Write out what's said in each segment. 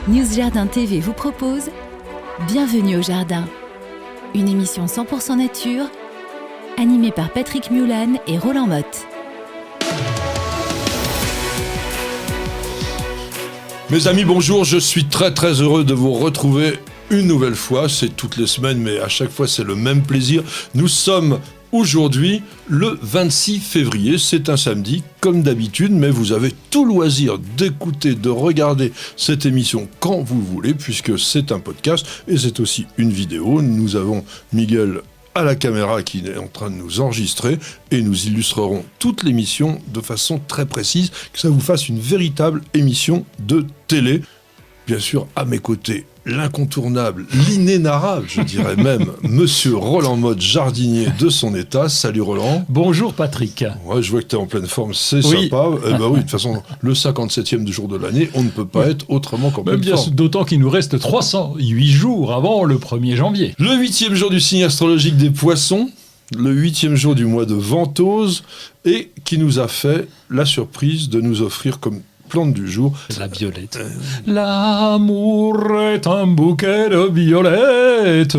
News Jardin TV vous propose Bienvenue au Jardin, une émission 100% nature, animée par Patrick Mulan et Roland Motte. Mes amis, bonjour, je suis très heureux de vous retrouver une nouvelle fois. C'est toutes les semaines, mais à chaque fois c'est le même plaisir. Nous sommes aujourd'hui le 26 février, c'est un samedi comme d'habitude, mais vous avez tout loisir d'écouter, de regarder cette émission quand vous voulez, puisque c'est un podcast et c'est aussi une vidéo. Nous avons Miguel à la caméra qui est en train de nous enregistrer et nous illustrerons toute l'émission de façon très précise, que ça vous fasse une véritable émission de télé. Bien sûr, à mes côtés, l'incontournable, l'inénarrable, je dirais même, Monsieur Roland Motte, jardinier de son état. Salut Roland. Bonjour Patrick. Ouais, je vois que tu es en pleine forme, c'est oui. Sympa. Eh ben oui, de toute façon, le 57e jour de l'année, on ne peut pas être autrement qu'en pleine forme. D'autant qu'il nous reste 308 jours avant le 1er janvier. Le 8e jour du signe astrologique des Poissons, le 8e jour du mois de Ventose, et qui nous a fait la surprise de nous offrir comme plante du jour la violette. L'amour est un bouquet de violettes.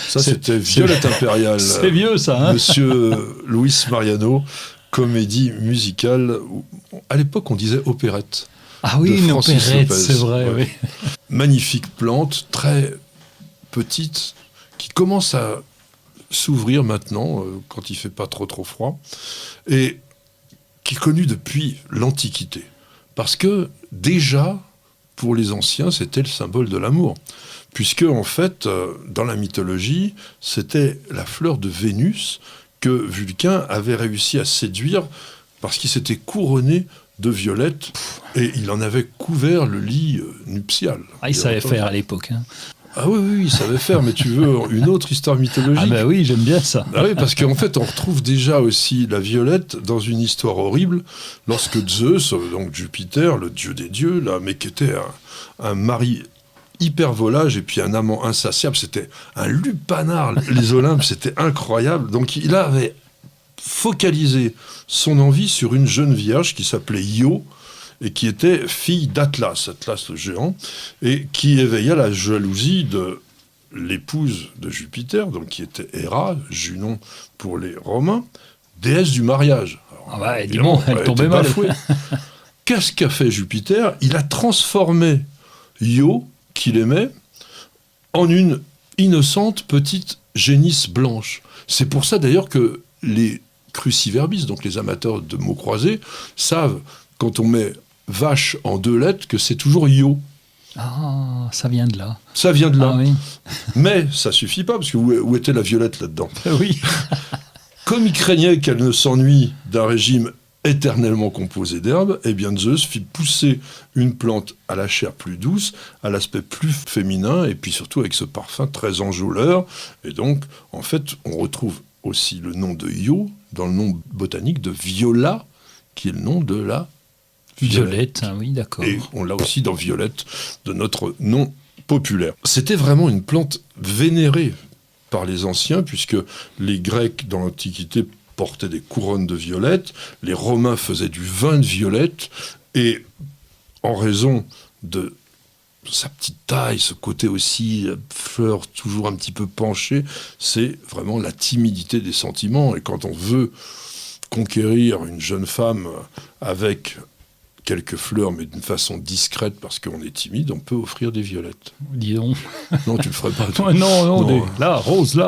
Ça, c'était Violette Impériale. C'est vieux, ça. Hein, Monsieur Luis Mariano, comédie musicale. À l'époque, on disait opérette. Ah oui, une opérette, c'est vrai. Ouais. Oui. Magnifique plante, très petite, qui commence à s'ouvrir maintenant, quand il ne fait pas trop froid, et qui est connue depuis l'Antiquité. Parce que, déjà, pour les anciens, c'était le symbole de l'amour. Puisque, en fait, dans la mythologie, c'était la fleur de Vénus que Vulcain avait réussi à séduire parce qu'il s'était couronné de violettes et il en avait couvert le lit nuptial. Ah, il savait faire à l'époque. Hein. Ah oui, il savait faire, mais tu veux une autre histoire mythologique? Ah ben oui, j'aime bien ça. Ah oui, parce qu'en fait, on retrouve déjà aussi la violette dans une histoire horrible, lorsque Zeus, donc Jupiter, le dieu des dieux, là, mais qui était un mari hyper volage et puis un amant insatiable, c'était un lupanard, les Olympes, c'était incroyable. Donc il avait focalisé son envie sur une jeune vierge qui s'appelait Io, et qui était fille d'Atlas, Atlas le géant, et qui éveilla la jalousie de l'épouse de Jupiter, donc qui était Héra, Junon pour les Romains, déesse du mariage. Alors, dis-moi, elle tombait mal. Qu'est-ce qu'a fait Jupiter? Il a transformé Io, qu'il aimait, en une innocente petite génisse blanche. C'est pour ça d'ailleurs que les cruciverbistes, donc les amateurs de mots croisés, savent, quand on met vache en 2 lettres, que c'est toujours Io. Ah, ça vient de là. Ça vient de là. Ah, oui. Mais ça suffit pas, parce que où était la violette là-dedans? Oui. Comme il craignait qu'elle ne s'ennuie d'un régime éternellement composé d'herbes, eh bien Zeus fit pousser une plante à la chair plus douce, à l'aspect plus féminin, et puis surtout avec ce parfum très enjôleur. Et donc, en fait, on retrouve aussi le nom de Io dans le nom botanique de Viola, qui est le nom de la Violette, ah oui, d'accord. Et on l'a aussi dans Violette, de notre nom populaire. C'était vraiment une plante vénérée par les anciens, puisque les Grecs, dans l'Antiquité, portaient des couronnes de violettes, les Romains faisaient du vin de violette, et en raison de sa petite taille, ce côté aussi fleur toujours un petit peu penchée, c'est vraiment la timidité des sentiments. Et quand on veut conquérir une jeune femme avec quelques fleurs, mais d'une façon discrète, parce qu'on est timide, on peut offrir des violettes. Dis donc. Non, tu le ferais pas. Toi. Non. Là, rose.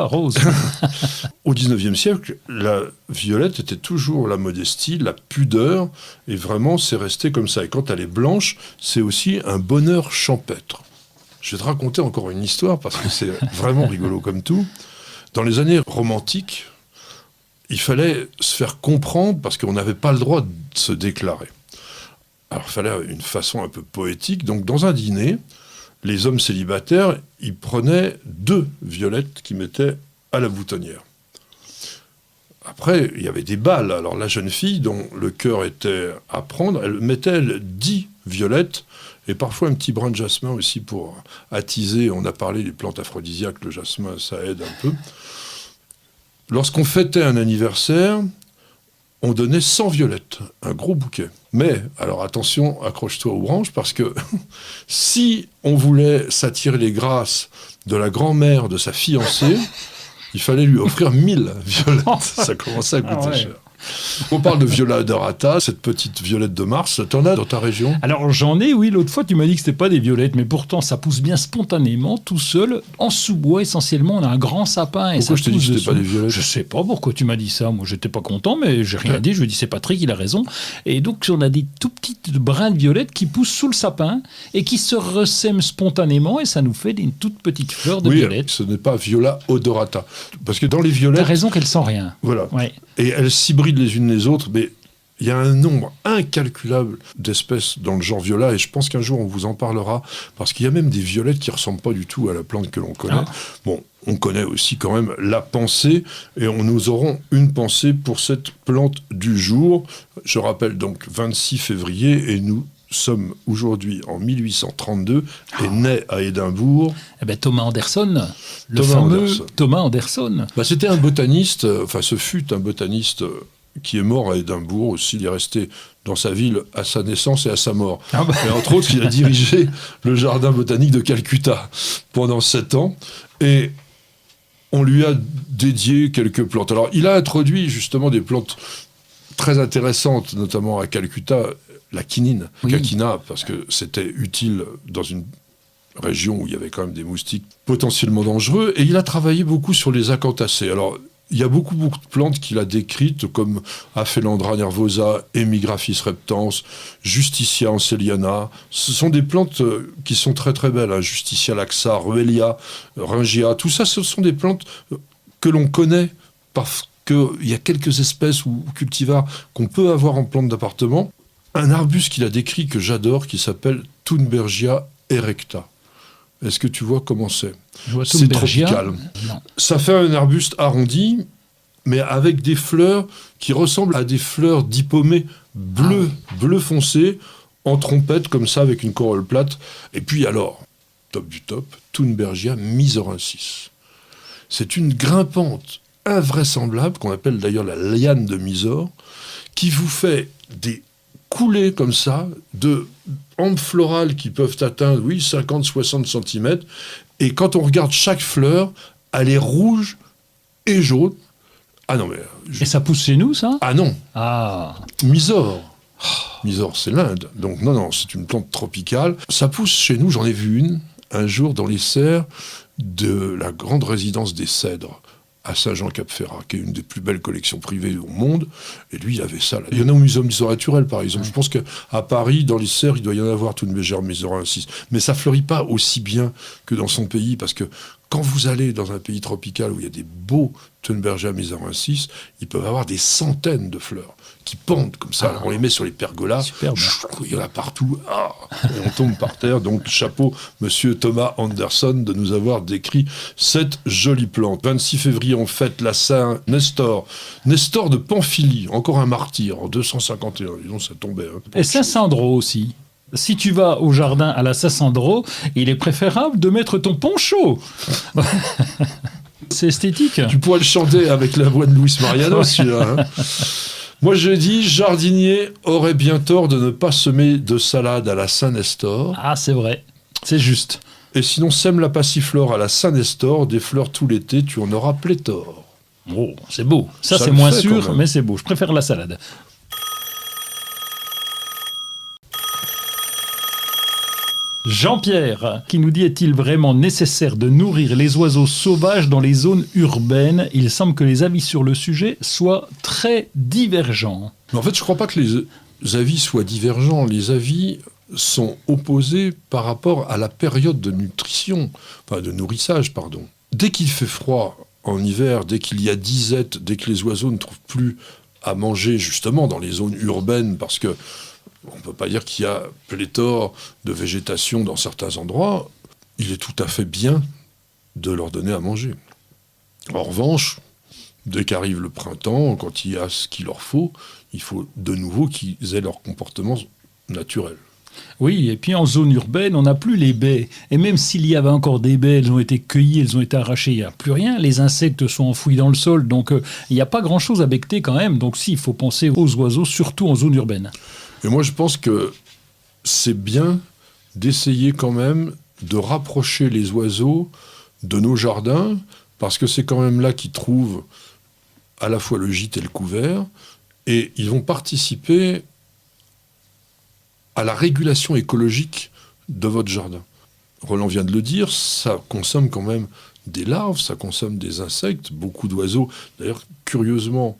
Au XIXe siècle, la violette était toujours la modestie, la pudeur, et vraiment, c'est resté comme ça. Et quand elle est blanche, c'est aussi un bonheur champêtre. Je vais te raconter encore une histoire, parce que c'est vraiment rigolo comme tout. Dans les années romantiques, il fallait se faire comprendre, parce qu'on n'avait pas le droit de se déclarer. Alors, il fallait une façon un peu poétique. Donc, dans un dîner, les hommes célibataires, ils prenaient 2 violettes qu'ils mettaient à la boutonnière. Après, il y avait des balles. Alors, la jeune fille, dont le cœur était à prendre, elle mettait 10 violettes et parfois un petit brin de jasmin aussi pour attiser. On a parlé des plantes aphrodisiaques, le jasmin, ça aide un peu. Lorsqu'on fêtait un anniversaire, on donnait 100 violettes, un gros bouquet. Mais, alors attention, accroche-toi aux branches, parce que si on voulait s'attirer les grâces de la grand-mère de sa fiancée, il fallait lui offrir 1000 violettes. Ça commençait à coûter cher. On parle de Viola odorata, cette petite violette de Mars. T'en as dans ta région ? Alors j'en ai, oui. L'autre fois, tu m'as dit que c'était pas des violettes, mais pourtant ça pousse bien spontanément, tout seul, en sous-bois essentiellement. On a un grand sapin et pourquoi ça je t'ai dit pousse que c'était dessous. pas des violettes ? Je sais pas pourquoi tu m'as dit ça. Moi, j'étais pas content, mais j'ai rien dit. Je lui ai dit c'est Patrick, il a raison. Et donc on a des tout petites brins de violettes qui poussent sous le sapin et qui se ressèment spontanément et ça nous fait une toute petite fleur de violette. Ce n'est pas Viola odorata, parce que dans les violettes, T'as raison qu'elle sent rien. voilà. Ouais. Et elles s'hybrident les unes les autres, mais il y a un nombre incalculable d'espèces dans le genre viola, et je pense qu'un jour on vous en parlera, parce qu'il y a même des violettes qui ne ressemblent pas du tout à la plante que l'on connaît. Ah. Bon, on connaît aussi quand même la pensée, et nous aurons une pensée pour cette plante du jour. Je rappelle donc 26 février, et nous sommes aujourd'hui en 1832, et né à Édimbourg. Eh ben, Thomas Anderson, le Thomas fameux Anderson. Thomas Anderson. C'était un botaniste, ce fut un botaniste qui est mort à Édimbourg aussi. Il est resté dans sa ville à sa naissance et à sa mort. Ah bah. Et entre autres, il a dirigé le jardin botanique de Calcutta pendant 7 ans. Et on lui a dédié quelques plantes. Alors, il a introduit justement des plantes très intéressantes, notamment à Calcutta, la quinine, Oui. Kakina, parce que c'était utile dans une région où il y avait quand même des moustiques potentiellement dangereux. Et il a travaillé beaucoup sur les acanthaceae. Alors, il y a beaucoup de plantes qu'il a décrites, comme Aphelandra nervosa, Emigraphis reptans, Justicia anceliana. Ce sont des plantes qui sont très très belles. Hein. Justicia laxa, Ruellia, Ringia, tout ça, ce sont des plantes que l'on connaît parce qu'il y a quelques espèces ou cultivars qu'on peut avoir en plante d'appartement. Un arbuste qu'il a décrit que j'adore, qui s'appelle Thunbergia erecta. Est-ce que tu vois comment c'est ? C'est tropical. Non. Ça fait un arbuste arrondi, mais avec des fleurs qui ressemblent à des fleurs d'hypomée bleu foncé, en trompette, comme ça, avec une corolle plate. Et puis alors, top du top, Thunbergia misorensis. C'est une grimpante invraisemblable, qu'on appelle d'ailleurs la liane de Mysore, qui vous fait des coulées comme ça, de hampes florales qui peuvent atteindre, 50-60 cm. Et quand on regarde chaque fleur, elle est rouge et jaune. Ah non, mais... Et ça pousse chez nous, ça ? Ah non, Ah. Mysore. Mysore, c'est l'Inde. Donc non, c'est une plante tropicale. Ça pousse chez nous, j'en ai vu une, un jour, dans les serres de la grande résidence des Cèdres, à Saint-Jean-Cap-Ferrat, qui est une des plus belles collections privées au monde. Et lui, il avait ça. Là. Il y en a au Muséum d'histoire naturelle, par exemple. Je pense qu'à Paris, dans les serres, il doit y en avoir Thunbergia misorensis. Mais ça fleurit pas aussi bien que dans son pays, parce que quand vous allez dans un pays tropical où il y a des beaux Thunbergia misorensis, ils peuvent avoir des centaines de fleurs qui pendent comme ça. Alors, on les met sur les pergolas. Superbe. Il y en a partout. Et on tombe par terre. Donc, chapeau, monsieur Thomas Anderson, de nous avoir décrit cette jolie plante. 26 février, on fête la Saint Nestor. Nestor de Pamphylie, encore un martyr, en 251. Disons, ça tombait. Hein. Et Saint-Sandro aussi. Si tu vas au jardin à la Saint-Sandro, il est préférable de mettre ton poncho. C'est esthétique. Tu pourrais le chanter avec la voix de Luis Mariano, celui-là. Hein. Moi, je dis, jardinier aurait bien tort de ne pas semer de salade à la Saint-Nestor. Ah, c'est vrai. C'est juste. Et sinon, sème la passiflore à la Saint-Nestor, des fleurs tout l'été, tu en auras pléthore. Oh, c'est beau. Ça c'est le moins fait, quand sûr, même. mais c'est beau. Je préfère la salade. Jean-Pierre, qui nous dit, est-il vraiment nécessaire de nourrir les oiseaux sauvages dans les zones urbaines ? Il semble que les avis sur le sujet soient très divergents. Mais en fait, je ne crois pas que les avis soient divergents. Les avis sont opposés par rapport à la période de nutrition, enfin de nourrissage, pardon. Dès qu'il fait froid en hiver, dès qu'il y a disette, dès que les oiseaux ne trouvent plus à manger justement dans les zones urbaines, parce que on ne peut pas dire qu'il y a pléthore de végétation dans certains endroits, il est tout à fait bien de leur donner à manger. En revanche, dès qu'arrive le printemps, quand il y a ce qu'il leur faut, il faut de nouveau qu'ils aient leur comportement naturel. Oui, et puis en zone urbaine, on n'a plus les baies. Et même s'il y avait encore des baies, elles ont été cueillies, elles ont été arrachées, il n'y a plus rien. Les insectes sont enfouis dans le sol, donc il n'y a pas grand-chose à becqueter quand même. Donc si, il faut penser aux oiseaux, surtout en zone urbaine. Et moi, je pense que c'est bien d'essayer quand même de rapprocher les oiseaux de nos jardins, parce que c'est quand même là qu'ils trouvent à la fois le gîte et le couvert, et ils vont participer à la régulation écologique de votre jardin. Roland vient de le dire, ça consomme quand même des larves, ça consomme des insectes, beaucoup d'oiseaux. D'ailleurs, curieusement,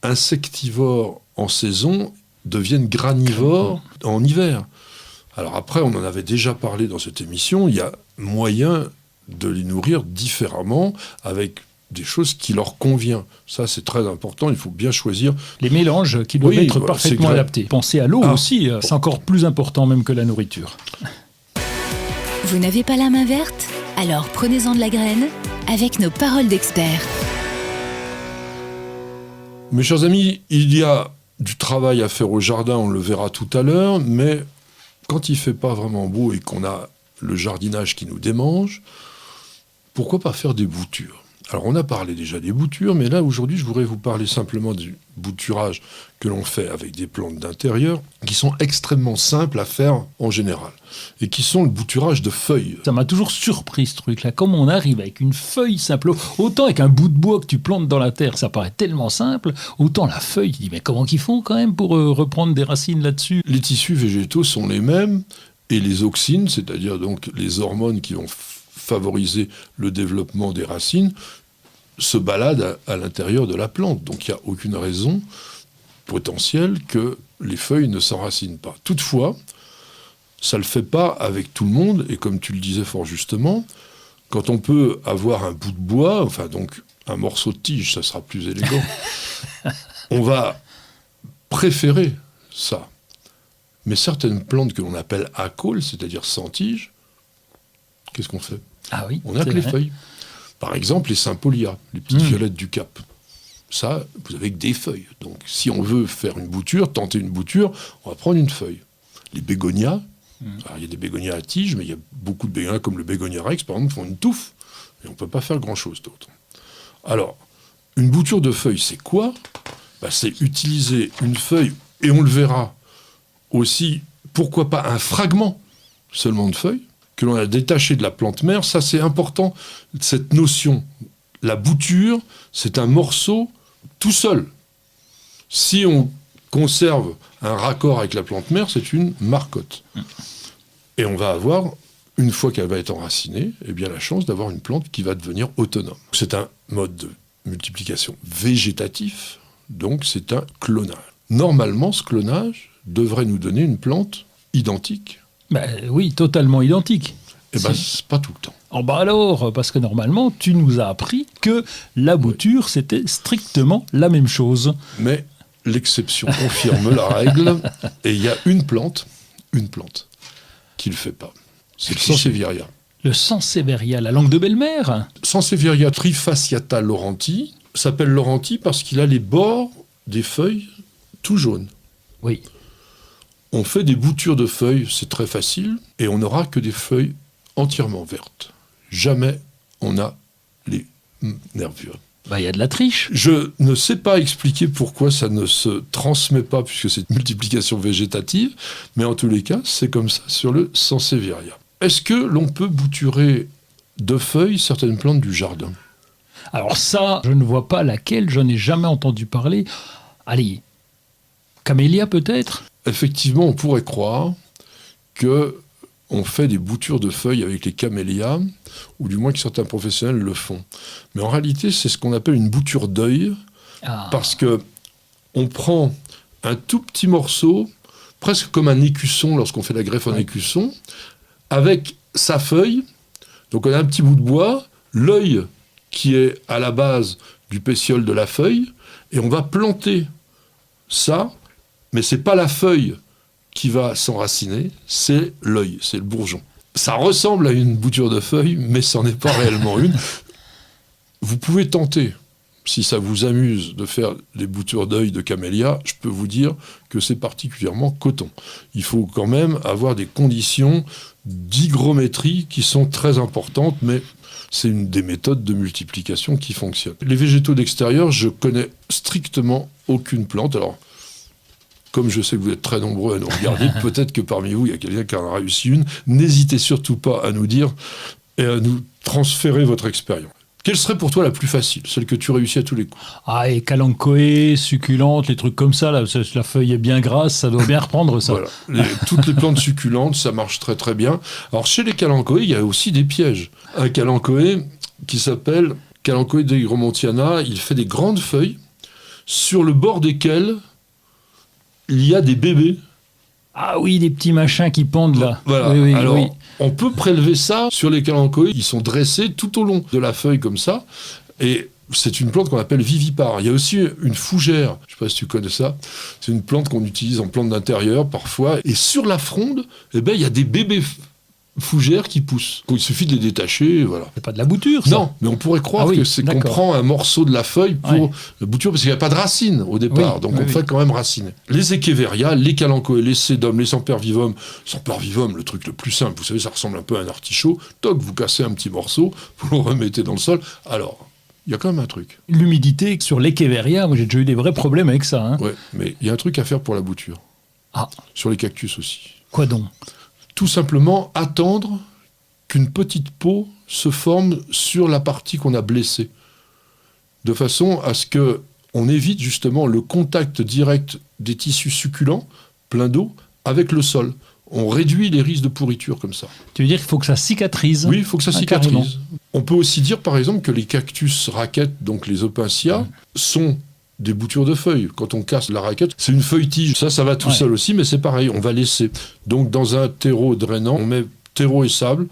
insectivores en saison deviennent granivores en hiver. Alors après, on en avait déjà parlé dans cette émission, il y a moyen de les nourrir différemment avec des choses qui leur conviennent. Ça, c'est très important, il faut bien choisir. Les mélanges qui doivent être parfaitement adaptés. Pensez à l'eau aussi, c'est encore plus important même que la nourriture. Vous n'avez pas la main verte? Alors prenez-en de la graine avec nos paroles d'experts. Mes chers amis, il y a du travail à faire au jardin, on le verra tout à l'heure, mais quand il ne fait pas vraiment beau et qu'on a le jardinage qui nous démange, pourquoi pas faire des boutures? Alors on a parlé déjà des boutures, mais là aujourd'hui je voudrais vous parler simplement du bouturage que l'on fait avec des plantes d'intérieur, qui sont extrêmement simples à faire en général, et qui sont le bouturage de feuilles. Ça m'a toujours surpris ce truc-là, comment on arrive avec une feuille simple, autant avec un bout de bois que tu plantes dans la terre, ça paraît tellement simple, autant la feuille, tu dis mais comment qu'ils font quand même pour reprendre des racines là-dessus? Les tissus végétaux sont les mêmes, et les auxines, c'est-à-dire donc les hormones qui vont favoriser le développement des racines, se baladent à l'intérieur de la plante. Donc il n'y a aucune raison potentielle que les feuilles ne s'enracinent pas. Toutefois, ça ne le fait pas avec tout le monde, et comme tu le disais fort justement, quand on peut avoir un bout de bois, enfin donc un morceau de tige, ça sera plus élégant, on va préférer ça. Mais certaines plantes que l'on appelle acaules, c'est-à-dire sans tige, qu'est-ce qu'on fait? Ah oui, on a que les feuilles. Par exemple, les Sympolia, les petites violettes du Cap. Ça, vous avez que des feuilles. Donc, si on veut faire une bouture, tenter une bouture, on va prendre une feuille. Les bégonias, alors, il y a des bégonias à tige, mais il y a beaucoup de bégonias, comme le bégonia rex, par exemple, font une touffe. Et on ne peut pas faire grand-chose d'autre. Alors, une bouture de feuilles, c'est quoi? C'est utiliser une feuille, et on le verra aussi, pourquoi pas un fragment seulement de feuilles, que l'on a détaché de la plante mère. Ça, c'est important, cette notion. La bouture, c'est un morceau tout seul. Si on conserve un raccord avec la plante mère, c'est une marcotte. Et on va avoir, une fois qu'elle va être enracinée, eh bien, la chance d'avoir une plante qui va devenir autonome. C'est un mode de multiplication végétatif, donc c'est un clonage. Normalement, ce clonage devrait nous donner une plante identique. Oui, totalement identique. C'est pas tout le temps. Alors, parce que normalement, tu nous as appris que la bouture, c'était strictement la même chose. Mais l'exception confirme la règle, et il y a une plante qui le fait pas. C'est le Sansevieria. Le Sansevieria, la langue de belle-mère? Sansevieria trifasciata laurentii s'appelle laurentii parce qu'il a les bords des feuilles tout jaunes. Oui. On fait des boutures de feuilles, c'est très facile, et on n'aura que des feuilles entièrement vertes. Jamais on a les nervures. Il y a de la triche. Je ne sais pas expliquer pourquoi ça ne se transmet pas, puisque c'est une multiplication végétative, mais en tous les cas, c'est comme ça sur le Sansevieria. Est-ce que l'on peut bouturer de feuilles certaines plantes du jardin? Alors ça, je ne vois pas laquelle, je n'ai jamais entendu parler. Allez, camélia peut-être? Effectivement, on pourrait croire qu'on fait des boutures de feuilles avec les camélias, ou du moins que certains professionnels le font. Mais en réalité, c'est ce qu'on appelle une bouture d'œil, parce qu'on prend un tout petit morceau, presque comme un écusson lorsqu'on fait la greffe en écusson, avec sa feuille. Donc on a un petit bout de bois, l'œil qui est à la base du pétiole de la feuille, et on va planter ça. Mais ce n'est pas la feuille qui va s'enraciner, c'est l'œil, c'est le bourgeon. Ça ressemble à une bouture de feuille, mais ce n'en est pas réellement une. Vous pouvez tenter, si ça vous amuse de faire des boutures d'œil de camélia, je peux vous dire que c'est particulièrement coton. Il faut quand même avoir des conditions d'hygrométrie qui sont très importantes, mais c'est une des méthodes de multiplication qui fonctionne. Les végétaux d'extérieur, je connais strictement aucune plante. Alors, comme je sais que vous êtes très nombreux à nous regarder, peut-être que parmi vous, il y a quelqu'un qui en a réussi une. N'hésitez surtout pas à nous dire et à nous transférer votre expérience. Quelle serait pour toi la plus facile, celle que tu réussis à tous les coups? Ah, et calanchoé, succulente, les trucs comme ça, là, la feuille est bien grasse, ça doit bien reprendre ça. Voilà. Toutes les plantes succulentes, ça marche très très bien. Alors chez les calanchoés, il y a aussi des pièges. Un calanchoé qui s'appelle Calanchoé dehygromontiana, il fait des grandes feuilles sur le bord desquelles il y a des bébés. Ah oui, des petits machins qui pendent là. Voilà. Oui, Alors, oui. on peut prélever ça sur les calanchoés. Ils sont dressés tout au long de la feuille comme ça. Et c'est une plante qu'on appelle vivipare. Il y a aussi une fougère. Je ne sais pas si tu connais ça. C'est une plante qu'on utilise en plante d'intérieur parfois. Et sur la fronde, il y a des bébés fougères qui poussent. Il suffit de les détacher, voilà. C'est pas de la bouture, ça. Non, mais on pourrait croire que c'est qu'on prend un morceau de la feuille pour la bouture, parce qu'il n'y a pas de racines au départ, donc on fait quand même raciner. Les Echeveria, les calanchoés, les sédums, les sempervivum, le truc le plus simple, vous savez, ça ressemble un peu à un artichaut, toc, vous cassez un petit morceau, vous le remettez dans le sol, alors... Il y a quand même un truc. L'humidité sur l'Echeveria, moi j'ai déjà eu des vrais problèmes avec ça. Hein. Ouais, mais il y a un truc à faire pour la bouture. Ah. Sur les cactus aussi. Quoi donc? Tout simplement attendre qu'une petite peau se forme sur la partie qu'on a blessée, de façon à ce qu'on évite justement le contact direct des tissus succulents, pleins d'eau, avec le sol. On réduit les risques de pourriture comme ça. Tu veux dire qu'il faut que ça cicatrise? Oui, il faut que ça cicatrise. Carrément. On peut aussi dire par exemple que les cactus raquettes, donc les opuntia, sont des boutures de feuilles. Quand on casse la raquette, c'est une feuille-tige. Ça va tout seul aussi, mais c'est pareil, on va laisser. Donc dans un terreau drainant, on met terreau et sable,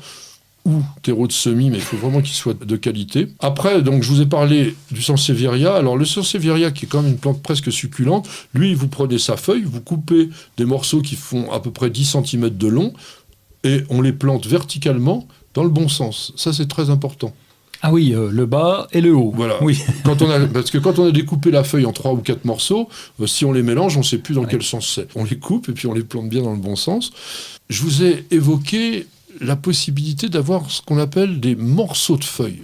ou terreau de semis, mais il faut vraiment qu'il soit de qualité. Après, donc, je vous ai parlé du Sansevieria. Alors le Sansevieria, qui est quand même une plante presque succulente, lui, vous prenez sa feuille, vous coupez des morceaux qui font à peu près 10 cm de long, et on les plante verticalement dans le bon sens. Ça, c'est très important. Ah oui, le bas et le haut. Voilà. Oui. Parce que quand on a découpé la feuille en 3 ou 4 morceaux, si on les mélange, on ne sait plus dans quel sens c'est. On les coupe et puis on les plante bien dans le bon sens. Je vous ai évoqué la possibilité d'avoir ce qu'on appelle des morceaux de feuilles,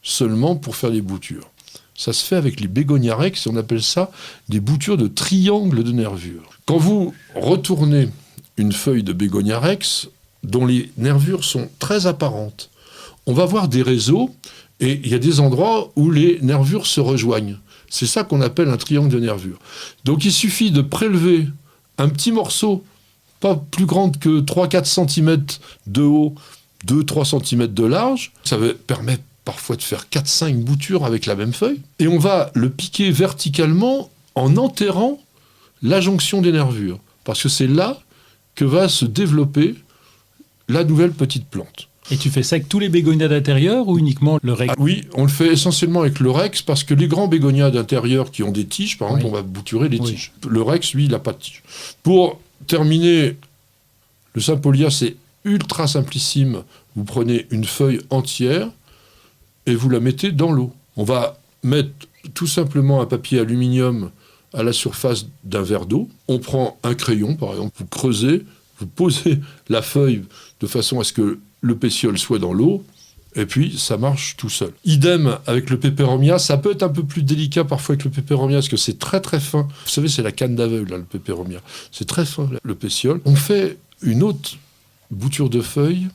seulement pour faire des boutures. Ça se fait avec les Bégonia rex, et on appelle ça des boutures de triangle de nervures. Quand vous retournez une feuille de Bégonia rex, dont les nervures sont très apparentes, on va voir des réseaux, et il y a des endroits où les nervures se rejoignent. C'est ça qu'on appelle un triangle de nervures. Donc il suffit de prélever un petit morceau, pas plus grande que 3-4 cm de haut, 2-3 cm de large. Ça permet parfois de faire 4-5 boutures avec la même feuille. Et on va le piquer verticalement en enterrant la jonction des nervures. Parce que c'est là que va se développer la nouvelle petite plante. Et tu fais ça avec tous les bégonias d'intérieur ou uniquement le rex? Oui, on le fait essentiellement avec le rex, parce que les grands bégonias d'intérieur qui ont des tiges, par exemple, on va bouturer les tiges. Le rex, lui, il n'a pas de tige. Pour terminer, le Sympolia, c'est ultra simplissime. Vous prenez une feuille entière et vous la mettez dans l'eau. On va mettre tout simplement un papier aluminium à la surface d'un verre d'eau. On prend un crayon, par exemple, vous creusez, vous posez la feuille de façon à ce que le pétiole soit dans l'eau, et puis ça marche tout seul. Idem avec le peperomia, ça peut être un peu plus délicat parfois avec le peperomia, parce que c'est très très fin. Vous savez, c'est la canne d'aveugle, là, le peperomia. C'est très fin, le pétiole. On fait une autre bouture de feuilles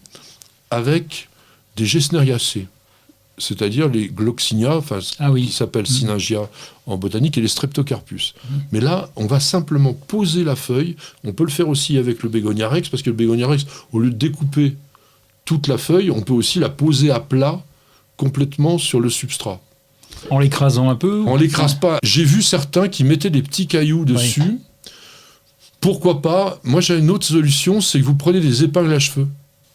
avec des gesneriacées, c'est-à-dire les gloxinia, qui s'appellent Synangia en botanique, et les streptocarpus. Mais là, on va simplement poser la feuille. On peut le faire aussi avec le Bégonia rex, parce que le Bégonia rex, au lieu de découper toute la feuille, on peut aussi la poser à plat, complètement sur le substrat. En l'écrasant un peu? On l'écrase pas. J'ai vu certains qui mettaient des petits cailloux dessus. Oui. Pourquoi pas? Moi, j'ai une autre solution, c'est que vous prenez des épingles à cheveux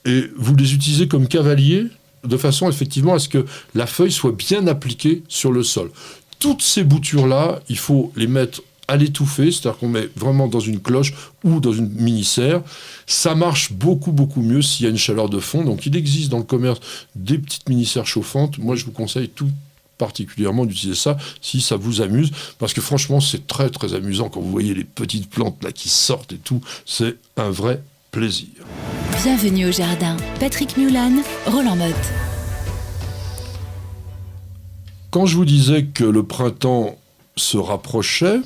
et vous les utilisez comme cavalier, de façon effectivement à ce que la feuille soit bien appliquée sur le sol. Toutes ces boutures-là, il faut les mettre à l'étouffer, c'est-à-dire qu'on met vraiment dans une cloche ou dans une mini-serre. Ça marche beaucoup, beaucoup mieux s'il y a une chaleur de fond. Donc il existe dans le commerce des petites mini-serres chauffantes. Moi, je vous conseille tout particulièrement d'utiliser ça si ça vous amuse, parce que franchement, c'est très très amusant quand vous voyez les petites plantes là qui sortent et tout. C'est un vrai plaisir. Bienvenue au jardin. Patrick Mulan, Roland Motte. Quand je vous disais que le printemps se rapprochait,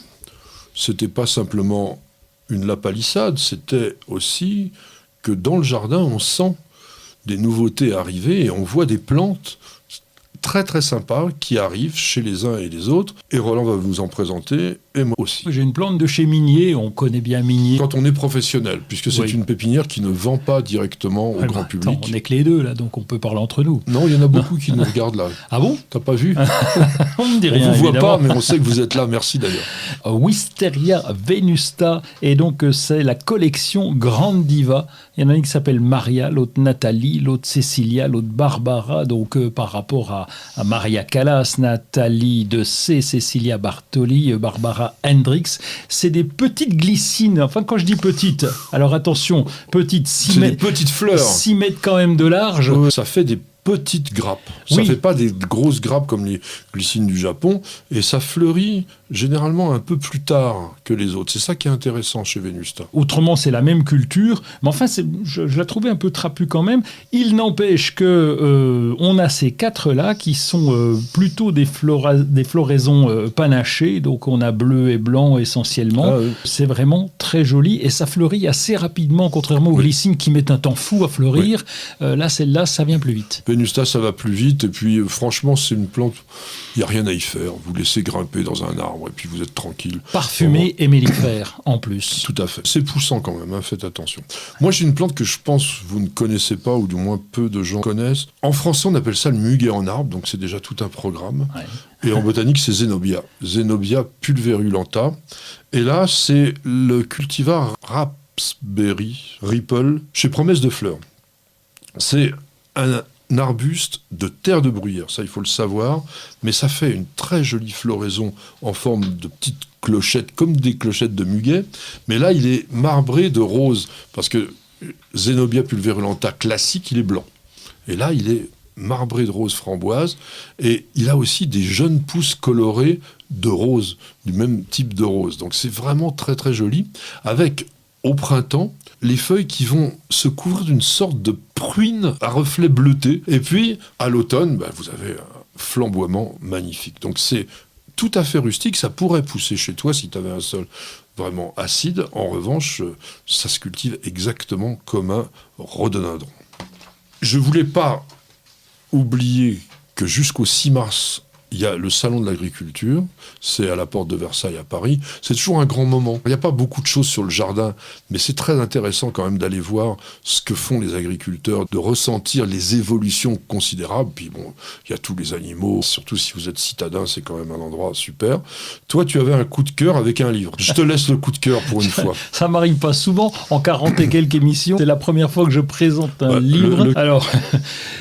c'était pas simplement une lapalissade, c'était aussi que dans le jardin, on sent des nouveautés arriver et on voit des plantes très très sympas qui arrivent chez les uns et les autres. Et Roland va vous en présenter, et moi aussi. J'ai une plante de chez Minier, on connaît bien Minier. Quand on est professionnel, puisque c'est Oui. une pépinière qui ne vend pas directement au grand public. Attends, on n'est que les deux là, donc on peut parler entre nous. Non, il y en a beaucoup qui nous regardent là. Ah bon? T'as pas vu? On me dit On rien. vous voit évidemment. pas, mais on sait que vous êtes là. Merci d'ailleurs. Wisteria venusta, et donc c'est la collection Grande Diva. Il y en a une qui s'appelle Maria, l'autre Nathalie, l'autre Cecilia, l'autre Barbara, donc par rapport à Maria Callas, Nathalie de C, Cecilia Bartoli, Barbara Hendricks. C'est des petites glycines, enfin quand je dis petites, alors attention, petites, 6 C'est des mètres, petites fleurs. 6 mètres quand même de large. Ça fait des petites grappes. Ça Oui. fait pas des grosses grappes comme les glycines du Japon. Et ça fleurit généralement un peu plus tard que les autres. C'est ça qui est intéressant chez Venusta. Autrement, c'est la même culture, mais enfin, je la trouvais un peu trapue quand même. Il n'empêche que on a ces quatre-là qui sont plutôt des floraisons panachées, donc on a bleu et blanc essentiellement. Ah oui. C'est vraiment très joli et ça fleurit assez rapidement, contrairement aux Oui. glycines qui mettent un temps fou à fleurir. Là, celle-là, ça vient plus vite. Venusta, ça va plus vite. Et puis, franchement, c'est une plante, il n'y a rien à y faire. Vous laissez grimper dans un arbre et puis vous êtes tranquille. Parfumé et mellifère en plus. Tout à fait. C'est poussant quand même, hein, faites attention. Moi, j'ai une plante que je pense vous ne connaissez pas, ou du moins peu de gens connaissent. En français, on appelle ça le muguet en arbre, donc c'est déjà tout un programme. Ouais. Et en botanique, c'est Zenobia. Zenobia pulverulenta. Et là, c'est le cultivar Raspberry Ripple chez Promesse de Fleurs. C'est un arbuste de terre de bruyère, ça il faut le savoir, mais ça fait une très jolie floraison en forme de petites clochettes, comme des clochettes de muguet, mais là il est marbré de rose, parce que Zenobia pulverulenta classique, il est blanc. Et là il est marbré de rose framboise, et il a aussi des jeunes pousses colorées de rose, du même type de rose. Donc c'est vraiment très très joli, avec au printemps, les feuilles qui vont se couvrir d'une sorte de pruine à reflets bleutés. Et puis, à l'automne, vous avez un flamboiement magnifique. Donc c'est tout à fait rustique. Ça pourrait pousser chez toi si tu avais un sol vraiment acide. En revanche, ça se cultive exactement comme un rhododendron. Je ne voulais pas oublier que jusqu'au 6 mars, il y a le salon de l'agriculture, c'est à la porte de Versailles à Paris. C'est toujours un grand moment. Il n'y a pas beaucoup de choses sur le jardin, mais c'est très intéressant quand même d'aller voir ce que font les agriculteurs, de ressentir les évolutions considérables. Puis bon, il y a tous les animaux, surtout si vous êtes citadin, c'est quand même un endroit super. Toi, tu avais un coup de cœur avec un livre. Je te laisse le coup de cœur pour une fois. Ça m'arrive pas souvent, en 40 et quelques émissions. C'est la première fois que je présente un livre. Alors,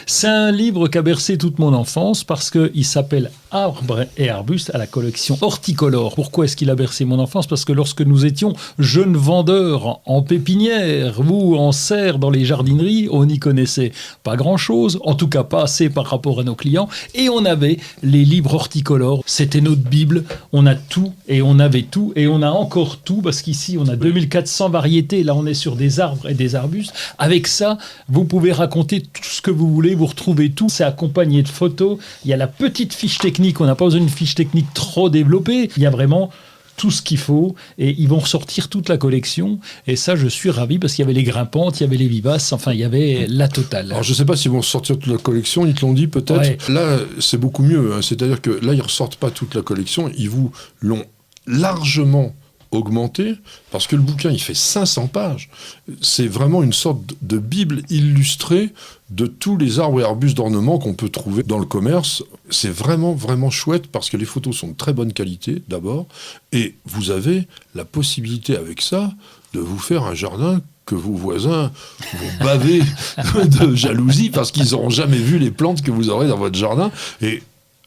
c'est un livre qui a bercé toute mon enfance parce qu'il s'appelle Arbres et arbustes à la collection Horticolore. Pourquoi est-ce qu'il a bercé mon enfance? Parce que lorsque nous étions jeunes vendeurs en pépinière ou en serre dans les jardineries, on n'y connaissait pas grand-chose, en tout cas pas assez par rapport à nos clients, et on avait les livres Horticolore. C'était notre Bible, on a tout, et on avait tout, et on a encore tout, parce qu'ici on a 2400 variétés, là on est sur des arbres et des arbustes. Avec ça, vous pouvez raconter tout ce que vous voulez, vous retrouvez tout, c'est accompagné de photos, il y a la petite fiche technique, on n'a pas besoin d'une fiche technique trop développée, il y a vraiment tout ce qu'il faut, et ils vont ressortir toute la collection, et ça je suis ravi, parce qu'il y avait les grimpantes, il y avait les vivaces, enfin il y avait la totale. Alors je ne sais pas s'ils vont sortir toute la collection, ils te l'ont dit peut-être. Ouais. Là, c'est beaucoup mieux, hein. C'est-à-dire que là, ils ne ressortent pas toute la collection, ils vous l'ont largement augmenté, parce que le bouquin, il fait 500 pages. C'est vraiment une sorte de bible illustrée de tous les arbres et arbustes d'ornement qu'on peut trouver dans le commerce. C'est vraiment, vraiment chouette, parce que les photos sont de très bonne qualité, d'abord, et vous avez la possibilité, avec ça, de vous faire un jardin que vos voisins vont baver de jalousie, parce qu'ils n'auront jamais vu les plantes que vous aurez dans votre jardin. Et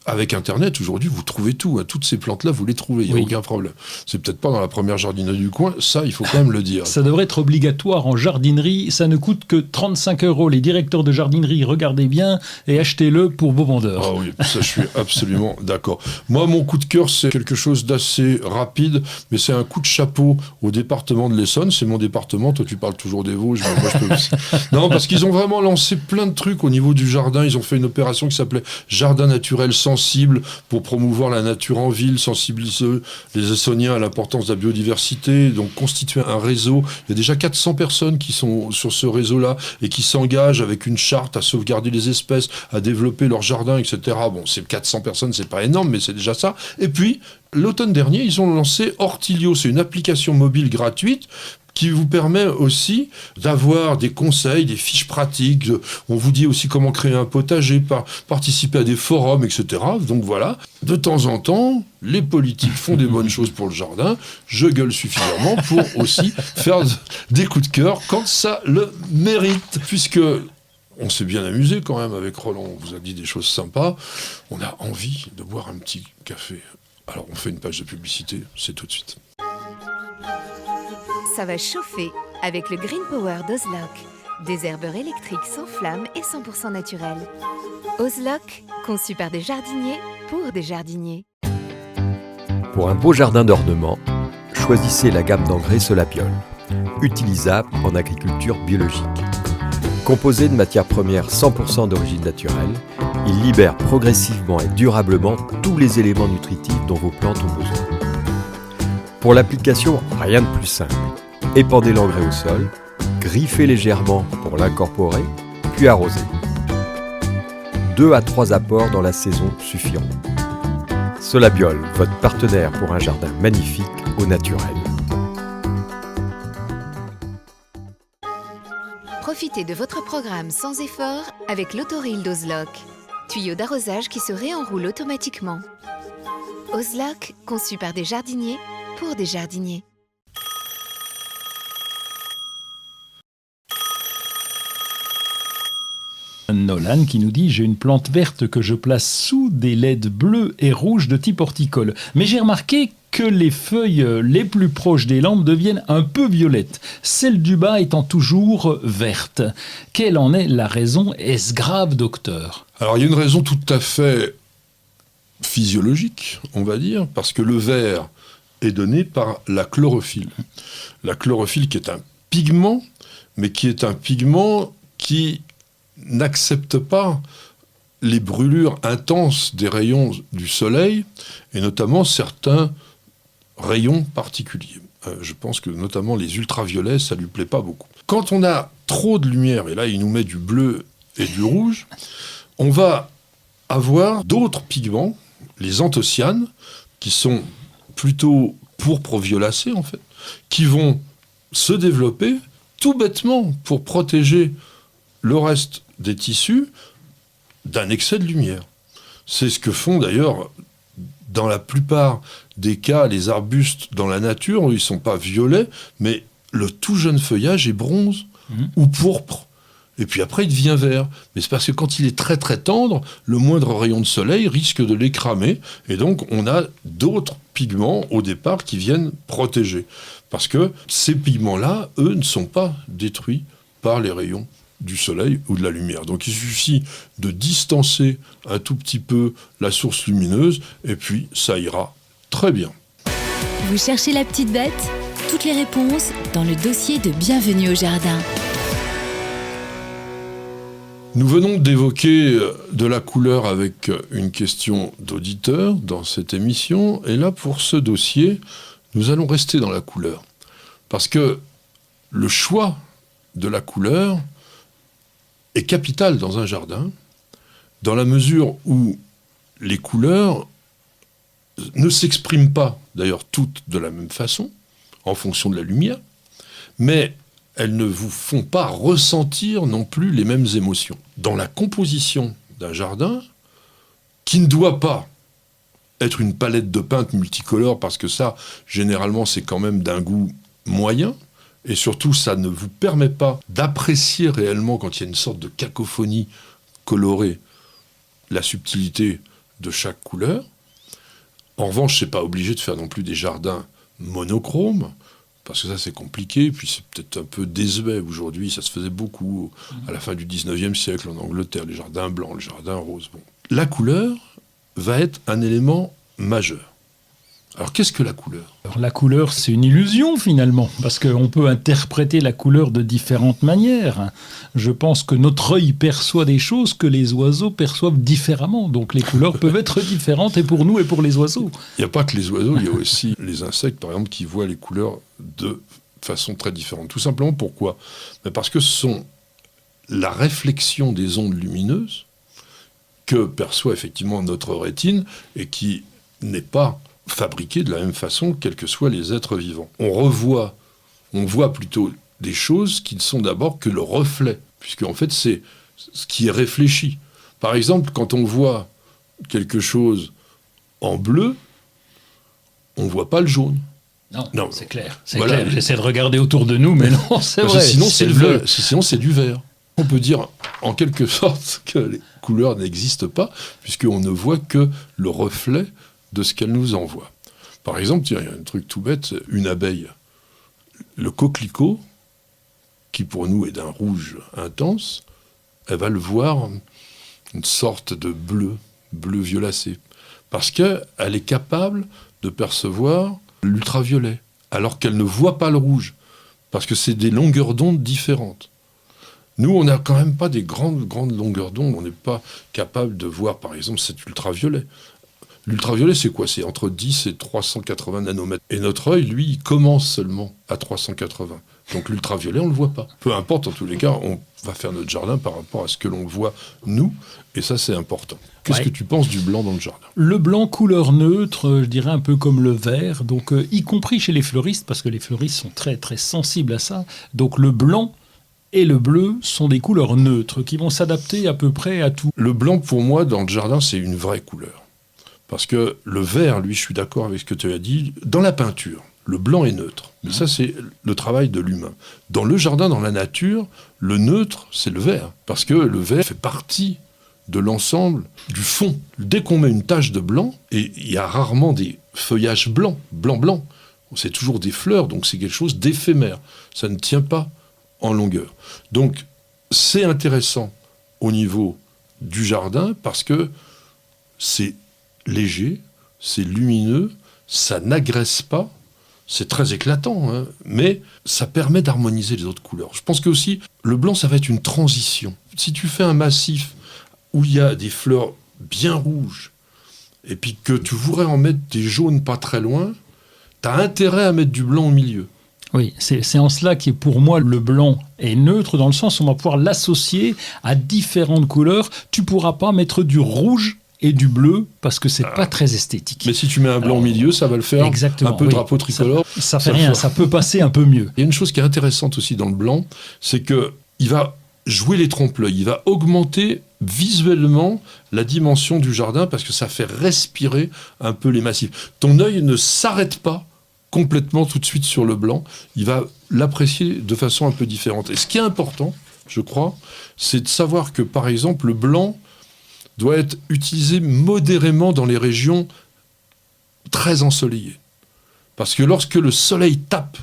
avec Internet, aujourd'hui, vous trouvez tout. Toutes ces plantes-là, vous les trouvez, il n'y a aucun problème. C'est peut-être pas dans la première jardinerie du coin, ça, il faut quand même le dire. Ça devrait être obligatoire en jardinerie. Ça ne coûte que 35 €. Les directeurs de jardinerie, regardez bien et achetez-le pour vos vendeurs. Ah oui, ça, je suis absolument d'accord. Moi, mon coup de cœur, c'est quelque chose d'assez rapide, mais c'est un coup de chapeau au département de l'Essonne. C'est mon département. Toi, tu parles toujours des Vosges, mais moi, je peux aussi. Non, parce qu'ils ont vraiment lancé plein de trucs au niveau du jardin. Ils ont fait une opération qui s'appelait Jardin naturel sensible pour promouvoir la nature en ville, sensibiliser les Essonniens à l'importance de la biodiversité, donc constituer un réseau. Il y a déjà 400 personnes qui sont sur ce réseau-là et qui s'engagent avec une charte à sauvegarder les espèces, à développer leur jardin, etc. Bon, c'est 400 personnes, c'est pas énorme, mais c'est déjà ça. Et puis, l'automne dernier, ils ont lancé Hortilio. C'est une application mobile gratuite qui vous permet aussi d'avoir des conseils, des fiches pratiques. On vous dit aussi comment créer un potager, participer à des forums, etc. Donc voilà, de temps en temps, les politiques font des bonnes choses pour le jardin. Je gueule suffisamment pour aussi faire des coups de cœur quand ça le mérite. Puisque on s'est bien amusé quand même avec Roland, on vous a dit des choses sympas. On a envie de boire un petit café. Alors on fait une page de publicité, c'est tout de suite. Ça va chauffer avec le Green Power d'Ozlock. Des herbeurs électriques sans flamme et 100% naturels. Ozlock, conçu par des jardiniers pour des jardiniers. Pour un beau jardin d'ornement, choisissez la gamme d'engrais Solabiol, utilisable en agriculture biologique. Composé de matières premières 100% d'origine naturelle, il libère progressivement et durablement tous les éléments nutritifs dont vos plantes ont besoin. Pour l'application, rien de plus simple. Épandez l'engrais au sol, griffez légèrement pour l'incorporer, puis arrosez. 2 à 3 apports dans la saison suffiront. Solabiol, votre partenaire pour un jardin magnifique au naturel. Profitez de votre programme sans effort avec l'autoril d'Ozlock. Tuyau d'arrosage qui se réenroule automatiquement. Ozlock, conçu par des jardiniers pour des jardiniers. Nolan qui nous dit « J'ai une plante verte que je place sous des LED bleus et rouges de type horticole. Mais j'ai remarqué que les feuilles les plus proches des lampes deviennent un peu violettes, celle du bas étant toujours verte. Quelle en est la raison? Est-ce grave, docteur ?» Alors, il y a une raison tout à fait physiologique, on va dire, parce que le vert est donné par la chlorophylle. La chlorophylle qui est un pigment, mais qui est un pigment qui n'accepte pas les brûlures intenses des rayons du soleil, et notamment certains rayons particuliers. Je pense que notamment les ultraviolets, ça lui plaît pas beaucoup. Quand on a trop de lumière, et là il nous met du bleu et du rouge, on va avoir d'autres pigments, les anthocyanes, qui sont plutôt pourpre violacé en fait, qui vont se développer tout bêtement pour protéger le reste des tissus d'un excès de lumière. C'est ce que font d'ailleurs dans la plupart des cas les arbustes dans la nature, où ils ne sont pas violets, mais le tout jeune feuillage est bronze ou pourpre. Et puis après, il devient vert. Mais c'est parce que quand il est très très tendre, le moindre rayon de soleil risque de les cramer. Et donc, on a d'autres pigments au départ qui viennent protéger. Parce que ces pigments-là, eux, ne sont pas détruits par les rayons du soleil ou de la lumière. Donc il suffit de distancer un tout petit peu la source lumineuse et puis ça ira très bien. Vous cherchez la petite bête? Toutes les réponses dans le dossier de Bienvenue au Jardin. Nous venons d'évoquer de la couleur avec une question d'auditeur dans cette émission. Et là, pour ce dossier, nous allons rester dans la couleur. Parce que le choix de la couleur est capital dans un jardin, dans la mesure où les couleurs ne s'expriment pas, d'ailleurs toutes de la même façon, en fonction de la lumière, mais elles ne vous font pas ressentir non plus les mêmes émotions. Dans la composition d'un jardin, qui ne doit pas être une palette de peintes multicolores, parce que ça, généralement, c'est quand même d'un goût moyen, et surtout, ça ne vous permet pas d'apprécier réellement, quand il y a une sorte de cacophonie colorée, la subtilité de chaque couleur. En revanche, c'est pas obligé de faire non plus des jardins monochromes, parce que ça c'est compliqué, puis c'est peut-être un peu désuet aujourd'hui, ça se faisait beaucoup à la fin du 19e siècle en Angleterre, les jardins blancs, les jardins roses. Bon. La couleur va être un élément majeur. Alors qu'est-ce que la couleur ? Alors, la couleur, c'est une illusion finalement, parce qu'on peut interpréter la couleur de différentes manières. Je pense que notre œil perçoit des choses que les oiseaux perçoivent différemment. Donc les couleurs peuvent être différentes et pour nous et pour les oiseaux. Il n'y a pas que les oiseaux, il y a aussi les insectes, par exemple, qui voient les couleurs de façon très différente. Tout simplement pourquoi ? Parce que ce sont la réflexion des ondes lumineuses que perçoit effectivement notre rétine et qui n'est pas fabriquée de la même façon, quels que soient les êtres vivants. On voit plutôt des choses qui ne sont d'abord que le reflet, puisque en fait c'est ce qui est réfléchi. Par exemple, quand on voit quelque chose en bleu, on ne voit pas le jaune. Non, c'est clair. Clair. J'essaie de regarder autour de nous, mais non, c'est vrai. Sinon, c'est le bleu. Sinon, c'est du vert. On peut dire en quelque sorte que les couleurs n'existent pas, puisqu'on ne voit que le reflet de ce qu'elle nous envoie. Par exemple, il y a un truc tout bête, une abeille. Le coquelicot, qui pour nous est d'un rouge intense, elle va le voir une sorte de bleu violacé. Parce qu'elle est capable de percevoir l'ultraviolet, alors qu'elle ne voit pas le rouge, parce que c'est des longueurs d'onde différentes. Nous, on n'a quand même pas des grandes longueurs d'onde, on n'est pas capable de voir, par exemple, cet ultraviolet. L'ultraviolet, c'est quoi ? C'est entre 10 et 380 nanomètres. Et notre œil, lui, il commence seulement à 380. Donc l'ultraviolet, on ne le voit pas. Peu importe, en tous les cas, on va faire notre jardin par rapport à ce que l'on voit, nous, et ça, c'est important. Qu'est-ce que tu penses du blanc dans le jardin ? Le blanc, couleur neutre, je dirais un peu comme le vert, donc y compris chez les fleuristes, parce que les fleuristes sont très, très sensibles à ça. Donc le blanc et le bleu sont des couleurs neutres qui vont s'adapter à peu près à tout. Le blanc, pour moi, dans le jardin, c'est une vraie couleur. Parce que le vert, lui, je suis d'accord avec ce que tu as dit, dans la peinture, le blanc est neutre. Mais ça, c'est le travail de l'humain. Dans le jardin, dans la nature, le neutre, c'est le vert. Parce que le vert fait partie de l'ensemble, du fond. Dès qu'on met une tache de blanc, et il y a rarement des feuillages blancs, blanc, c'est toujours des fleurs, donc c'est quelque chose d'éphémère. Ça ne tient pas en longueur. Donc, c'est intéressant au niveau du jardin parce que c'est léger, c'est lumineux, ça n'agresse pas, c'est très éclatant, hein, mais ça permet d'harmoniser les autres couleurs. Je pense que aussi, le blanc, ça va être une transition. Si tu fais un massif où il y a des fleurs bien rouges, et puis que tu voudrais en mettre des jaunes pas très loin, tu as intérêt à mettre du blanc au milieu. Oui, c'est en cela que pour moi le blanc est neutre, dans le sens où on va pouvoir l'associer à différentes couleurs. Tu ne pourras pas mettre du rouge et du bleu parce que c'est pas très esthétique. Mais si tu mets un blanc au milieu, ça va le faire. Exactement, un peu drapeau tricolore. Ça fait rien, ça peut passer un peu mieux. Il y a une chose qui est intéressante aussi dans le blanc, c'est que il va jouer les trompe-l'œil, il va augmenter visuellement la dimension du jardin parce que ça fait respirer un peu les massifs. Ton œil ne s'arrête pas complètement tout de suite sur le blanc, il va l'apprécier de façon un peu différente. Et ce qui est important, je crois, c'est de savoir que par exemple le blanc doit être utilisé modérément dans les régions très ensoleillées. Parce que lorsque le soleil tape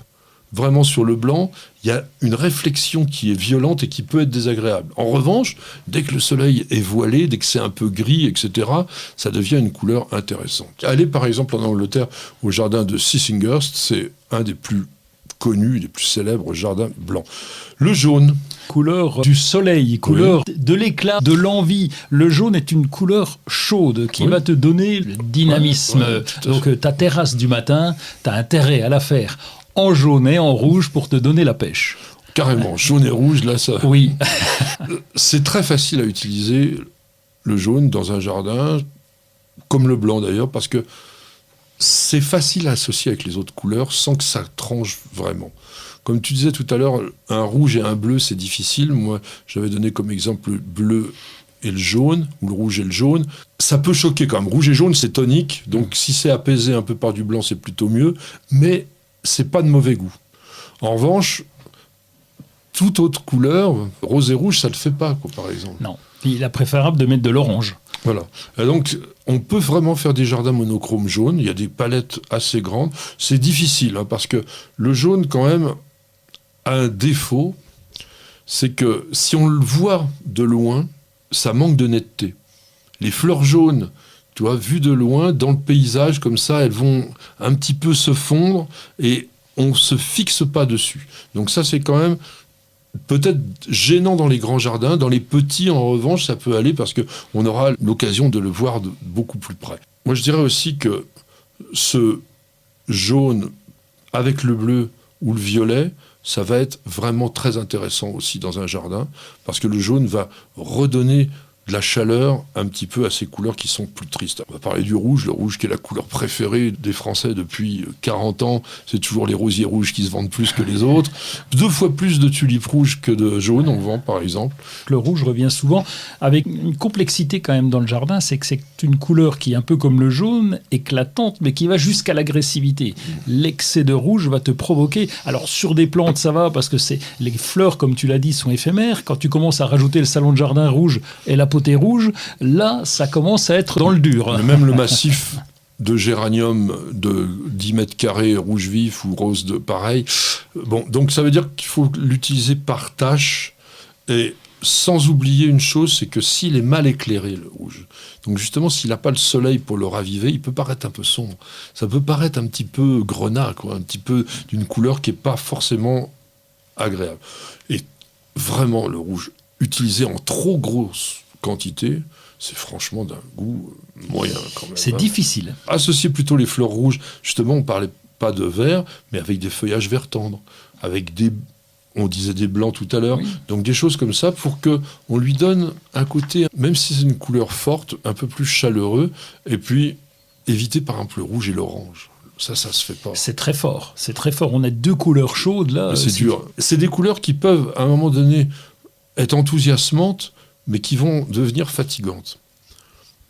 vraiment sur le blanc, il y a une réflexion qui est violente et qui peut être désagréable. En revanche, dès que le soleil est voilé, dès que c'est un peu gris, etc., ça devient une couleur intéressante. Allez par exemple en Angleterre au jardin de Sissinghurst, c'est un des plus connus, des plus célèbres jardins blancs. Le jaune. Couleur du soleil, couleur de l'éclat, de l'envie. Le jaune est une couleur chaude qui va te donner le dynamisme. Donc ta terrasse du matin, tu as intérêt à la faire en jaune et en rouge pour te donner la pêche. Carrément, jaune et rouge, là, ça... Oui. C'est très facile à utiliser, le jaune, dans un jardin, comme le blanc d'ailleurs, parce que c'est facile à associer avec les autres couleurs sans que ça tranche vraiment. Comme tu disais tout à l'heure, un rouge et un bleu, c'est difficile. Moi, j'avais donné comme exemple le bleu et le jaune, ou le rouge et le jaune. Ça peut choquer quand même. Rouge et jaune, c'est tonique, donc si c'est apaisé un peu par du blanc, c'est plutôt mieux, mais c'est pas de mauvais goût. En revanche, toute autre couleur, rose et rouge, ça ne le fait pas, quoi, par exemple. Non. Il est préférable de mettre de l'orange. Voilà. Et donc, on peut vraiment faire des jardins monochromes jaunes. Il y a des palettes assez grandes. C'est difficile, parce que le jaune, quand même, a un défaut. C'est que si on le voit de loin, ça manque de netteté. Les fleurs jaunes, tu vois, vues de loin, dans le paysage, comme ça, elles vont un petit peu se fondre et on ne se fixe pas dessus. Donc ça, c'est quand même peut-être gênant dans les grands jardins. Dans les petits, en revanche, ça peut aller parce qu'on aura l'occasion de le voir de beaucoup plus près. Moi, je dirais aussi que ce jaune avec le bleu ou le violet, ça va être vraiment très intéressant aussi dans un jardin, parce que le jaune va redonner de la chaleur un petit peu à ces couleurs qui sont plus tristes. On va parler du rouge, le rouge qui est la couleur préférée des Français depuis 40 ans. C'est toujours les rosiers rouges qui se vendent plus que les autres. 2 fois plus de tulipes rouges que de jaunes, on vend par exemple. Le rouge revient souvent avec une complexité quand même dans le jardin, c'est que c'est une couleur qui est un peu comme le jaune, éclatante, mais qui va jusqu'à l'agressivité. L'excès de rouge va te provoquer. Alors sur des plantes, ça va, parce que les fleurs, comme tu l'as dit, sont éphémères. Quand tu commences à rajouter le salon de jardin rouge et la potée rouge, là, ça commence à être dans le dur. Même le massif de géranium de 10 mètres carrés, rouge vif ou rose de pareil. Bon, donc ça veut dire qu'il faut l'utiliser par tâche, et sans oublier une chose, c'est que s'il est mal éclairé, le rouge, donc justement, s'il n'a pas le soleil pour le raviver, il peut paraître un peu sombre. Ça peut paraître un petit peu grenat, quoi, un petit peu d'une couleur qui n'est pas forcément agréable. Et vraiment, le rouge utilisé en trop grosse quantité, c'est franchement d'un goût moyen quand même. C'est difficile. Associer plutôt les fleurs rouges, justement, on ne parlait pas de vert, mais avec des feuillages vert tendre, avec on disait des blancs tout à l'heure, oui. Donc des choses comme ça pour qu'on lui donne un côté, même si c'est une couleur forte, un peu plus chaleureux, et puis éviter par exemple le rouge et l'orange. Ça se fait pas. C'est très fort, c'est très fort. On a 2 couleurs chaudes là. C'est dur. C'est des couleurs qui peuvent, à un moment donné, être enthousiasmantes, mais qui vont devenir fatigantes.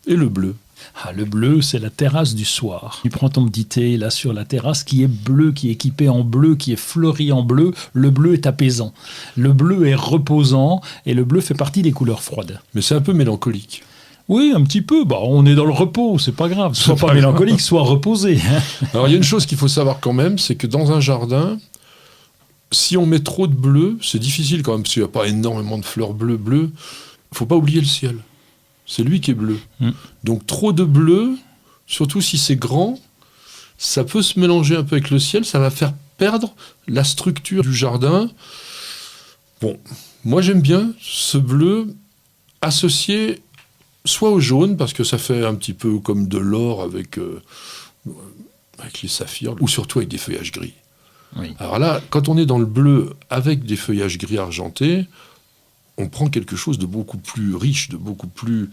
Et le bleu. Ah, le bleu, c'est la terrasse du soir. Tu prends ton petit thé là sur la terrasse qui est bleu, qui est équipé en bleu, qui est fleuri en bleu. Le bleu est apaisant. Le bleu est reposant et le bleu fait partie des couleurs froides. Mais c'est un peu mélancolique. Oui, un petit peu. On est dans le repos, c'est pas grave. Sois pas mélancolique, sois reposé. Alors il y a une chose qu'il faut savoir quand même, c'est que dans un jardin, si on met trop de bleu, c'est difficile quand même, parce qu'il n'y a pas énormément de fleurs bleues. Il ne faut pas oublier le ciel. C'est lui qui est bleu. Donc trop de bleu, surtout si c'est grand, ça peut se mélanger un peu avec le ciel, ça va faire perdre la structure du jardin. Bon, moi j'aime bien ce bleu associé soit au jaune, parce que ça fait un petit peu comme de l'or avec les saphirs, ou surtout avec des feuillages gris. Oui. Alors là, quand on est dans le bleu avec des feuillages gris argentés, on prend quelque chose de beaucoup plus riche, de beaucoup plus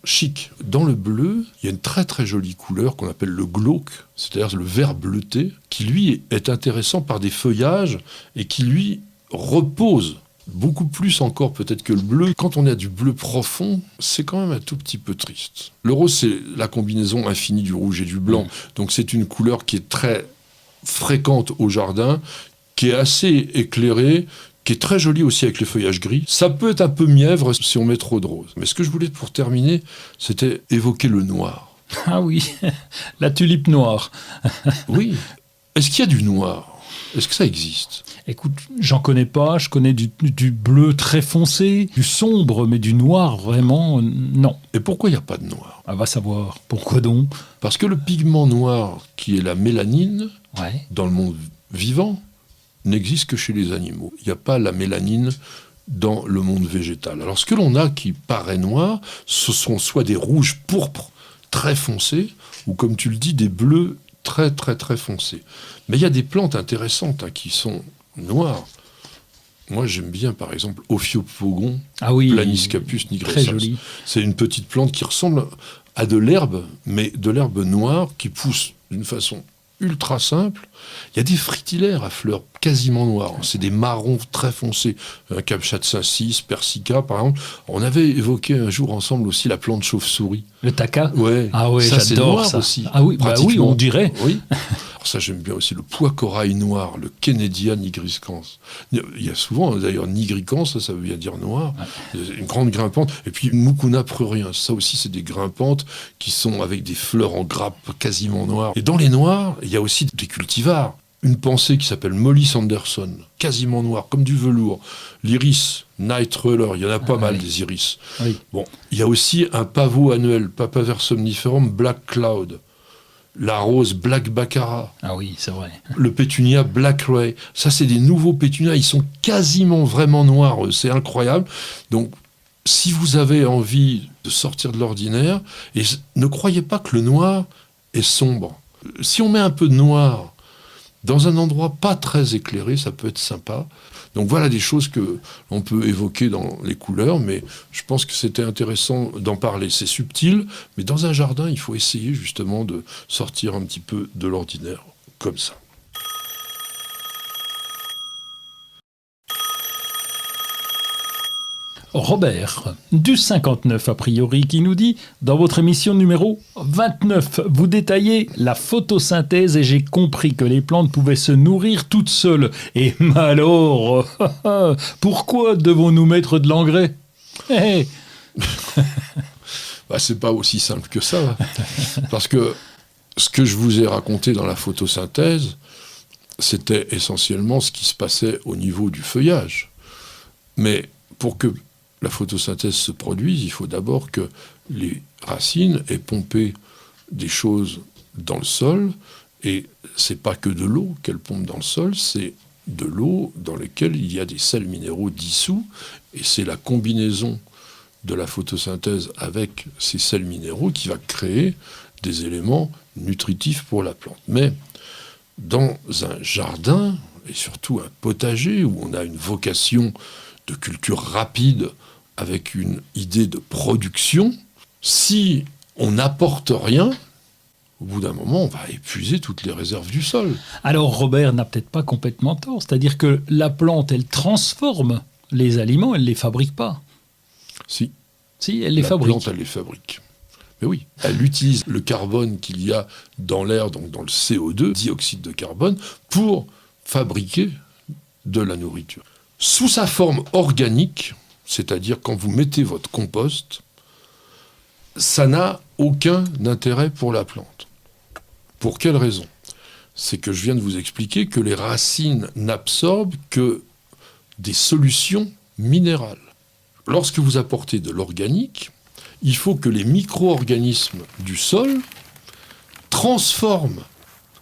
chic. Dans le bleu, il y a une très très jolie couleur qu'on appelle le glauque, c'est-à-dire le vert bleuté, qui lui est intéressant par des feuillages et qui lui repose beaucoup plus encore peut-être que le bleu. Quand on a du bleu profond, c'est quand même un tout petit peu triste. Le rose, c'est la combinaison infinie du rouge et du blanc, donc c'est une couleur qui est très fréquente au jardin, qui est assez éclairée, qui est très jolie aussi avec les feuillages gris. Ça peut être un peu mièvre si on met trop de rose. Mais ce que je voulais pour terminer, c'était évoquer le noir. Ah oui, la tulipe noire. Oui. Est-ce qu'il y a du noir ? Est-ce que ça existe ? Écoute, j'en connais pas. Je connais du bleu très foncé, du sombre, mais du noir, vraiment, non. Et pourquoi il n'y a pas de noir ? Ah, va savoir. Pourquoi donc ? Parce que le pigment noir, qui est la mélanine, dans le monde vivant, n'existe que chez les animaux. Il n'y a pas la mélanine dans le monde végétal. Alors ce que l'on a qui paraît noir, ce sont soit des rouges pourpres très foncés, ou comme tu le dis, des bleus très très très foncés. Mais il y a des plantes intéressantes qui sont noires. Moi j'aime bien par exemple Ophiopogon, Planiscapus nigressans. Très joli. C'est une petite plante qui ressemble à de l'herbe, mais de l'herbe noire qui pousse d'une façon ultra simple. Il y a des fritillaires à fleurs quasiment noires. C'est des marrons très foncés. Capsatsin 6, Persica, par exemple. On avait évoqué un jour ensemble aussi la plante chauve-souris. Le taca ? Ouais. Ah ouais, ça, j'adore c'est noir ça. aussi. Ah oui, on dirait. Oui. Alors ça, j'aime bien aussi le pois corail noir, le Kennedya nigricans. Il y a souvent, d'ailleurs, nigricans, ça veut bien dire noir, une grande grimpante. Et puis Mucuna prurien, ça aussi, c'est des grimpantes qui sont avec des fleurs en grappe quasiment noires. Et dans les noirs, il y a aussi des cultivars. Une pensée qui s'appelle Molly Sanderson, quasiment noire, comme du velours. L'iris, Night Roller, il y en a pas mal des iris. Oui. Bon, il y a aussi un pavot annuel, Papaver somniferum, Black Cloud. La rose Black Baccarat. Ah oui, c'est vrai. Le pétunia Black Ray. Ça, c'est des nouveaux pétunias. Ils sont quasiment vraiment noirs. C'est incroyable. Donc, si vous avez envie de sortir de l'ordinaire, et ne croyez pas que le noir est sombre. Si on met un peu de noir dans un endroit pas très éclairé, ça peut être sympa. Donc voilà des choses que l'on peut évoquer dans les couleurs, mais je pense que c'était intéressant d'en parler. C'est subtil, mais dans un jardin, il faut essayer justement de sortir un petit peu de l'ordinaire, comme ça. Robert, du 59 a priori, qui nous dit « Dans votre émission numéro 29, vous détaillez la photosynthèse et j'ai compris que les plantes pouvaient se nourrir toutes seules. Et alors, pourquoi devons-nous mettre de l'engrais ?» C'est pas aussi simple que ça. Parce que ce que je vous ai raconté dans la photosynthèse, c'était essentiellement ce qui se passait au niveau du feuillage. Mais pour que la photosynthèse se produise, il faut d'abord que les racines aient pompé des choses dans le sol, et c'est pas que de l'eau qu'elles pompent dans le sol, c'est de l'eau dans laquelle il y a des sels minéraux dissous, et c'est la combinaison de la photosynthèse avec ces sels minéraux qui va créer des éléments nutritifs pour la plante. Mais dans un jardin, et surtout un potager, où on a une vocation de culture rapide, avec une idée de production, si on n'apporte rien, au bout d'un moment, on va épuiser toutes les réserves du sol. Alors Robert n'a peut-être pas complètement tort, c'est-à-dire que la plante, elle transforme les aliments, elle ne les fabrique pas. Si, elle les fabrique. La plante, elle les fabrique. Mais oui, elle utilise le carbone qu'il y a dans l'air, donc dans le CO2, dioxyde de carbone, pour fabriquer de la nourriture. Sous sa forme organique, c'est-à-dire quand vous mettez votre compost, ça n'a aucun intérêt pour la plante. Pour quelle raison ? C'est que je viens de vous expliquer que les racines n'absorbent que des solutions minérales. Lorsque vous apportez de l'organique, il faut que les micro-organismes du sol transforment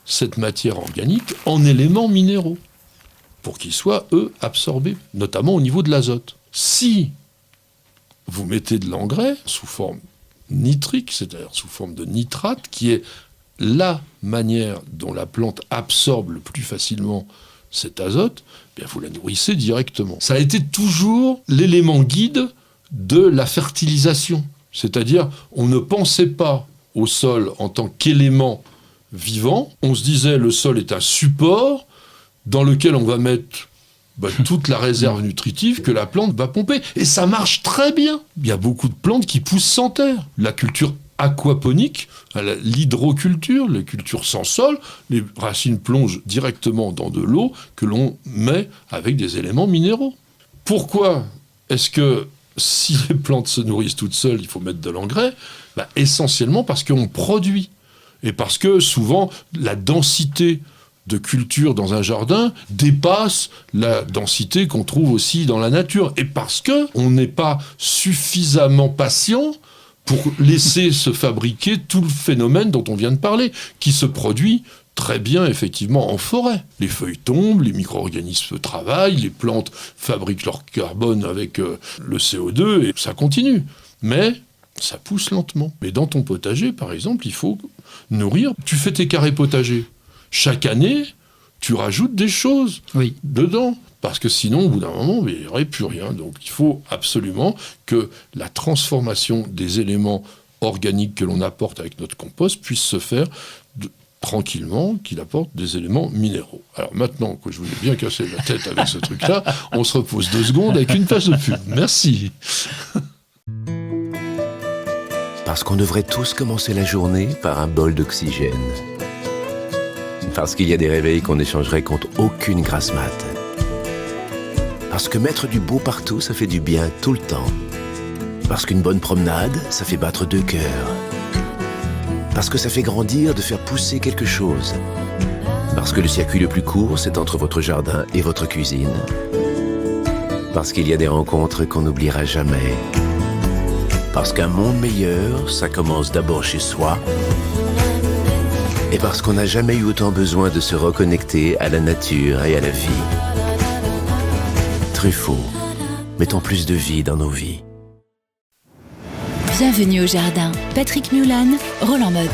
cette matière organique en éléments minéraux pour qu'ils soient, eux, absorbés, notamment au niveau de l'azote. Si vous mettez de l'engrais sous forme nitrique, c'est-à-dire sous forme de nitrate, qui est la manière dont la plante absorbe le plus facilement cet azote, bien vous la nourrissez directement. Ça a été toujours l'élément guide de la fertilisation. C'est-à-dire, on ne pensait pas au sol en tant qu'élément vivant, on se disait le sol est un support dans lequel on va mettre toute la réserve nutritive que la plante va pomper. Et ça marche très bien. Il y a beaucoup de plantes qui poussent sans terre. La culture aquaponique, l'hydroculture, les cultures sans sol, les racines plongent directement dans de l'eau que l'on met avec des éléments minéraux. Pourquoi est-ce que si les plantes se nourrissent toutes seules, il faut mettre de l'engrais ? Essentiellement parce qu'on produit. Et parce que souvent, la densité de culture dans un jardin dépasse la densité qu'on trouve aussi dans la nature. Et parce qu'on n'est pas suffisamment patient pour laisser se fabriquer tout le phénomène dont on vient de parler, qui se produit très bien, effectivement, en forêt. Les feuilles tombent, les micro-organismes travaillent, les plantes fabriquent leur carbone avec le CO2, et ça continue. Mais ça pousse lentement. Mais dans ton potager, par exemple, il faut nourrir. Tu fais tes carrés potagers. Chaque année, tu rajoutes des choses dedans. Parce que sinon, au bout d'un moment, il n'y aurait plus rien. Donc, il faut absolument que la transformation des éléments organiques que l'on apporte avec notre compost puisse se faire tranquillement, qu'il apporte des éléments minéraux. Alors maintenant que je vous ai bien cassé la tête avec ce truc-là, on se repose 2 secondes avec une page de pub. Merci. Parce qu'on devrait tous commencer la journée par un bol d'oxygène. Parce qu'il y a des réveils qu'on échangerait contre aucune grasse mat. Parce que mettre du beau partout, ça fait du bien tout le temps. Parce qu'une bonne promenade, ça fait battre deux cœurs. Parce que ça fait grandir de faire pousser quelque chose. Parce que le circuit le plus court, c'est entre votre jardin et votre cuisine. Parce qu'il y a des rencontres qu'on n'oubliera jamais. Parce qu'un monde meilleur, ça commence d'abord chez soi. Et parce qu'on n'a jamais eu autant besoin de se reconnecter à la nature et à la vie. Truffaut, mettons plus de vie dans nos vies. Bienvenue au jardin. Patrick Mulan, Roland Motte.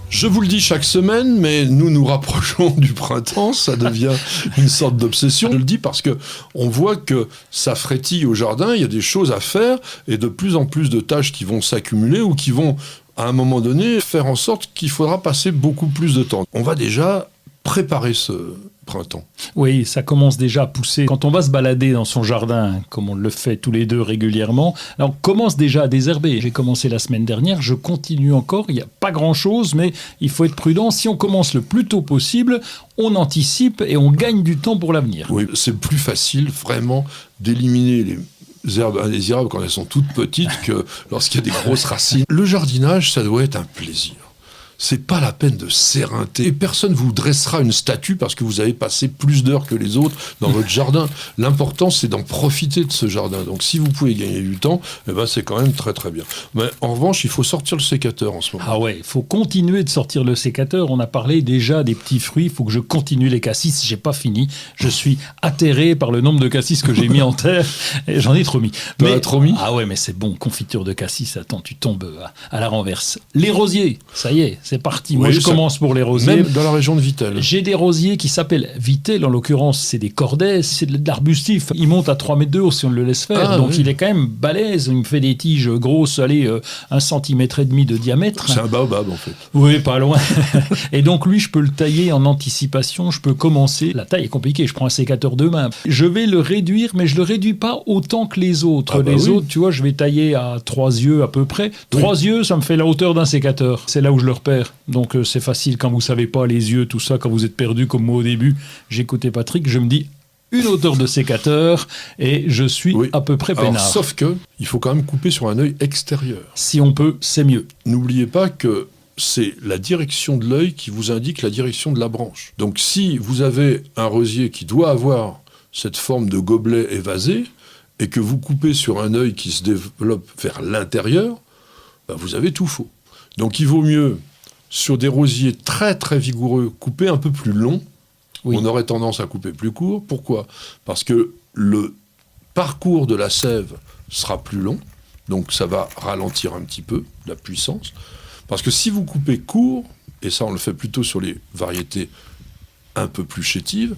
Je vous le dis chaque semaine, mais nous nous rapprochons du printemps, ça devient une sorte d'obsession. Je le dis parce que on voit que ça frétille au jardin, il y a des choses à faire et de plus en plus de tâches qui vont s'accumuler ou qui vont, à un moment donné, faire en sorte qu'il faudra passer beaucoup plus de temps. On va déjà préparer ce printemps. Oui, ça commence déjà à pousser. Quand on va se balader dans son jardin, comme on le fait tous les deux régulièrement, là, on commence déjà à désherber. J'ai commencé la semaine dernière, je continue encore. Il n'y a pas grand-chose, mais il faut être prudent. Si on commence le plus tôt possible, on anticipe et on gagne du temps pour l'avenir. Oui, c'est plus facile vraiment d'éliminer les herbes indésirables quand elles sont toutes petites que lorsqu'il y a des grosses racines. Le jardinage, ça doit être un plaisir. C'est pas la peine de s'éreinter. Et personne vous dressera une statue parce que vous avez passé plus d'heures que les autres dans votre jardin. L'important, c'est d'en profiter de ce jardin. Donc, si vous pouvez gagner du temps, eh ben, c'est quand même très, très bien. Mais en revanche, il faut sortir le sécateur en ce moment. Ah ouais, il faut continuer de sortir le sécateur. On a parlé déjà des petits fruits. Il faut que je continue les cassis. J'ai pas fini. Je suis atterré par le nombre de cassis que j'ai mis en terre. Et j'en ai trop mis. Trop mis ? Ah ouais, mais c'est bon. Confiture de cassis. Attends, tu tombes à la renverse. Les rosiers, ça y est. C'est parti. Oui, moi, je commence pour les rosiers. Même dans la région de Vittel. J'ai des rosiers qui s'appellent Vittel, en l'occurrence, c'est des cordaises, c'est de l'arbustif. Il monte à 3 mètres de haut si on le laisse faire. Donc, il est quand même balèze. Il me fait des tiges grosses, 1,5 cm de diamètre. C'est un baobab, en fait. Oui, pas loin. Et donc, lui, je peux le tailler en anticipation. Je peux commencer. La taille est compliquée. Je prends un sécateur de main. Je vais le réduire, mais je le réduis pas autant que les autres. Les autres, tu vois, je vais tailler à 3 yeux à peu près. 3 yeux, ça me fait la hauteur d'un sécateur. C'est là où je le repère. Donc c'est facile quand vous savez pas les yeux, tout ça, quand vous êtes perdu comme moi au début. J'écoutais Patrick, je me dis une hauteur de sécateur et je suis à peu près peinard. Alors, sauf que il faut quand même couper sur un œil extérieur. Si on peut, c'est mieux. N'oubliez pas que c'est la direction de l'œil qui vous indique la direction de la branche. Donc si vous avez un rosier qui doit avoir cette forme de gobelet évasé et que vous coupez sur un œil qui se développe vers l'intérieur, ben vous avez tout faux. Donc il vaut mieux, sur des rosiers très très vigoureux, couper un peu plus long. On aurait tendance à couper plus court. Pourquoi ? Parce que le parcours de la sève sera plus long, donc ça va ralentir un petit peu la puissance. Parce que si vous coupez court, et ça on le fait plutôt sur les variétés un peu plus chétives,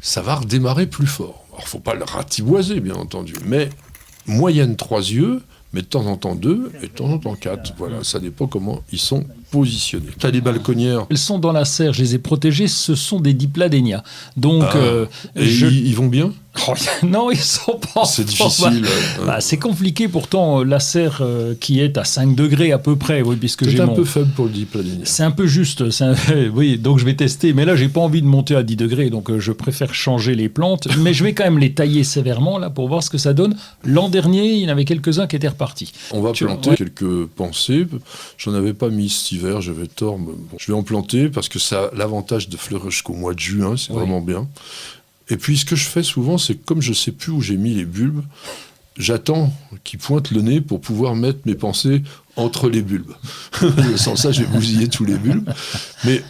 ça va redémarrer plus fort. Alors il ne faut pas le ratiboiser bien entendu, mais moyenne 3 yeux, mais de temps en temps 2 et de temps en temps 4. Voilà, ça dépend comment ils sont positionnés. Tu as des balconnières. Elles sont dans la serre, je les ai protégées, ce sont des dipladénia. Donc, ils vont bien ? Non, ils sont pas. C'est difficile. C'est compliqué pourtant, la serre qui est à 5 degrés à peu près. Oui, puisque c'est un peu faible pour le dipladénia. C'est un peu juste. Oui, donc je vais tester. Mais là, j'ai pas envie de monter à 10 degrés, donc je préfère changer les plantes. Mais je vais quand même les tailler sévèrement là pour voir ce que ça donne. L'an dernier, il y en avait quelques-uns qui étaient repartis. On va planter quelques pensées. J'en avais pas mis cet hiver, j'avais tort. Mais bon, je vais en planter parce que ça a l'avantage de fleurir jusqu'au mois de juin. C'est vraiment bien. Et puis, ce que je fais souvent, c'est que comme je ne sais plus où j'ai mis les bulbes, j'attends qu'ils pointent le nez pour pouvoir mettre mes pensées entre les bulbes. Sans ça, j'ai bousillé tous les bulbes. Mais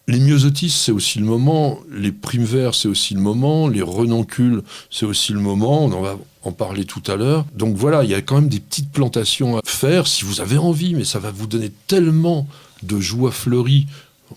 les myosotis, c'est aussi le moment. Les primes-verts, c'est aussi le moment. Les renoncules, c'est aussi le moment. On en va en parler tout à l'heure. Donc voilà, il y a quand même des petites plantations à faire si vous avez envie, mais ça va vous donner tellement de joie fleurie.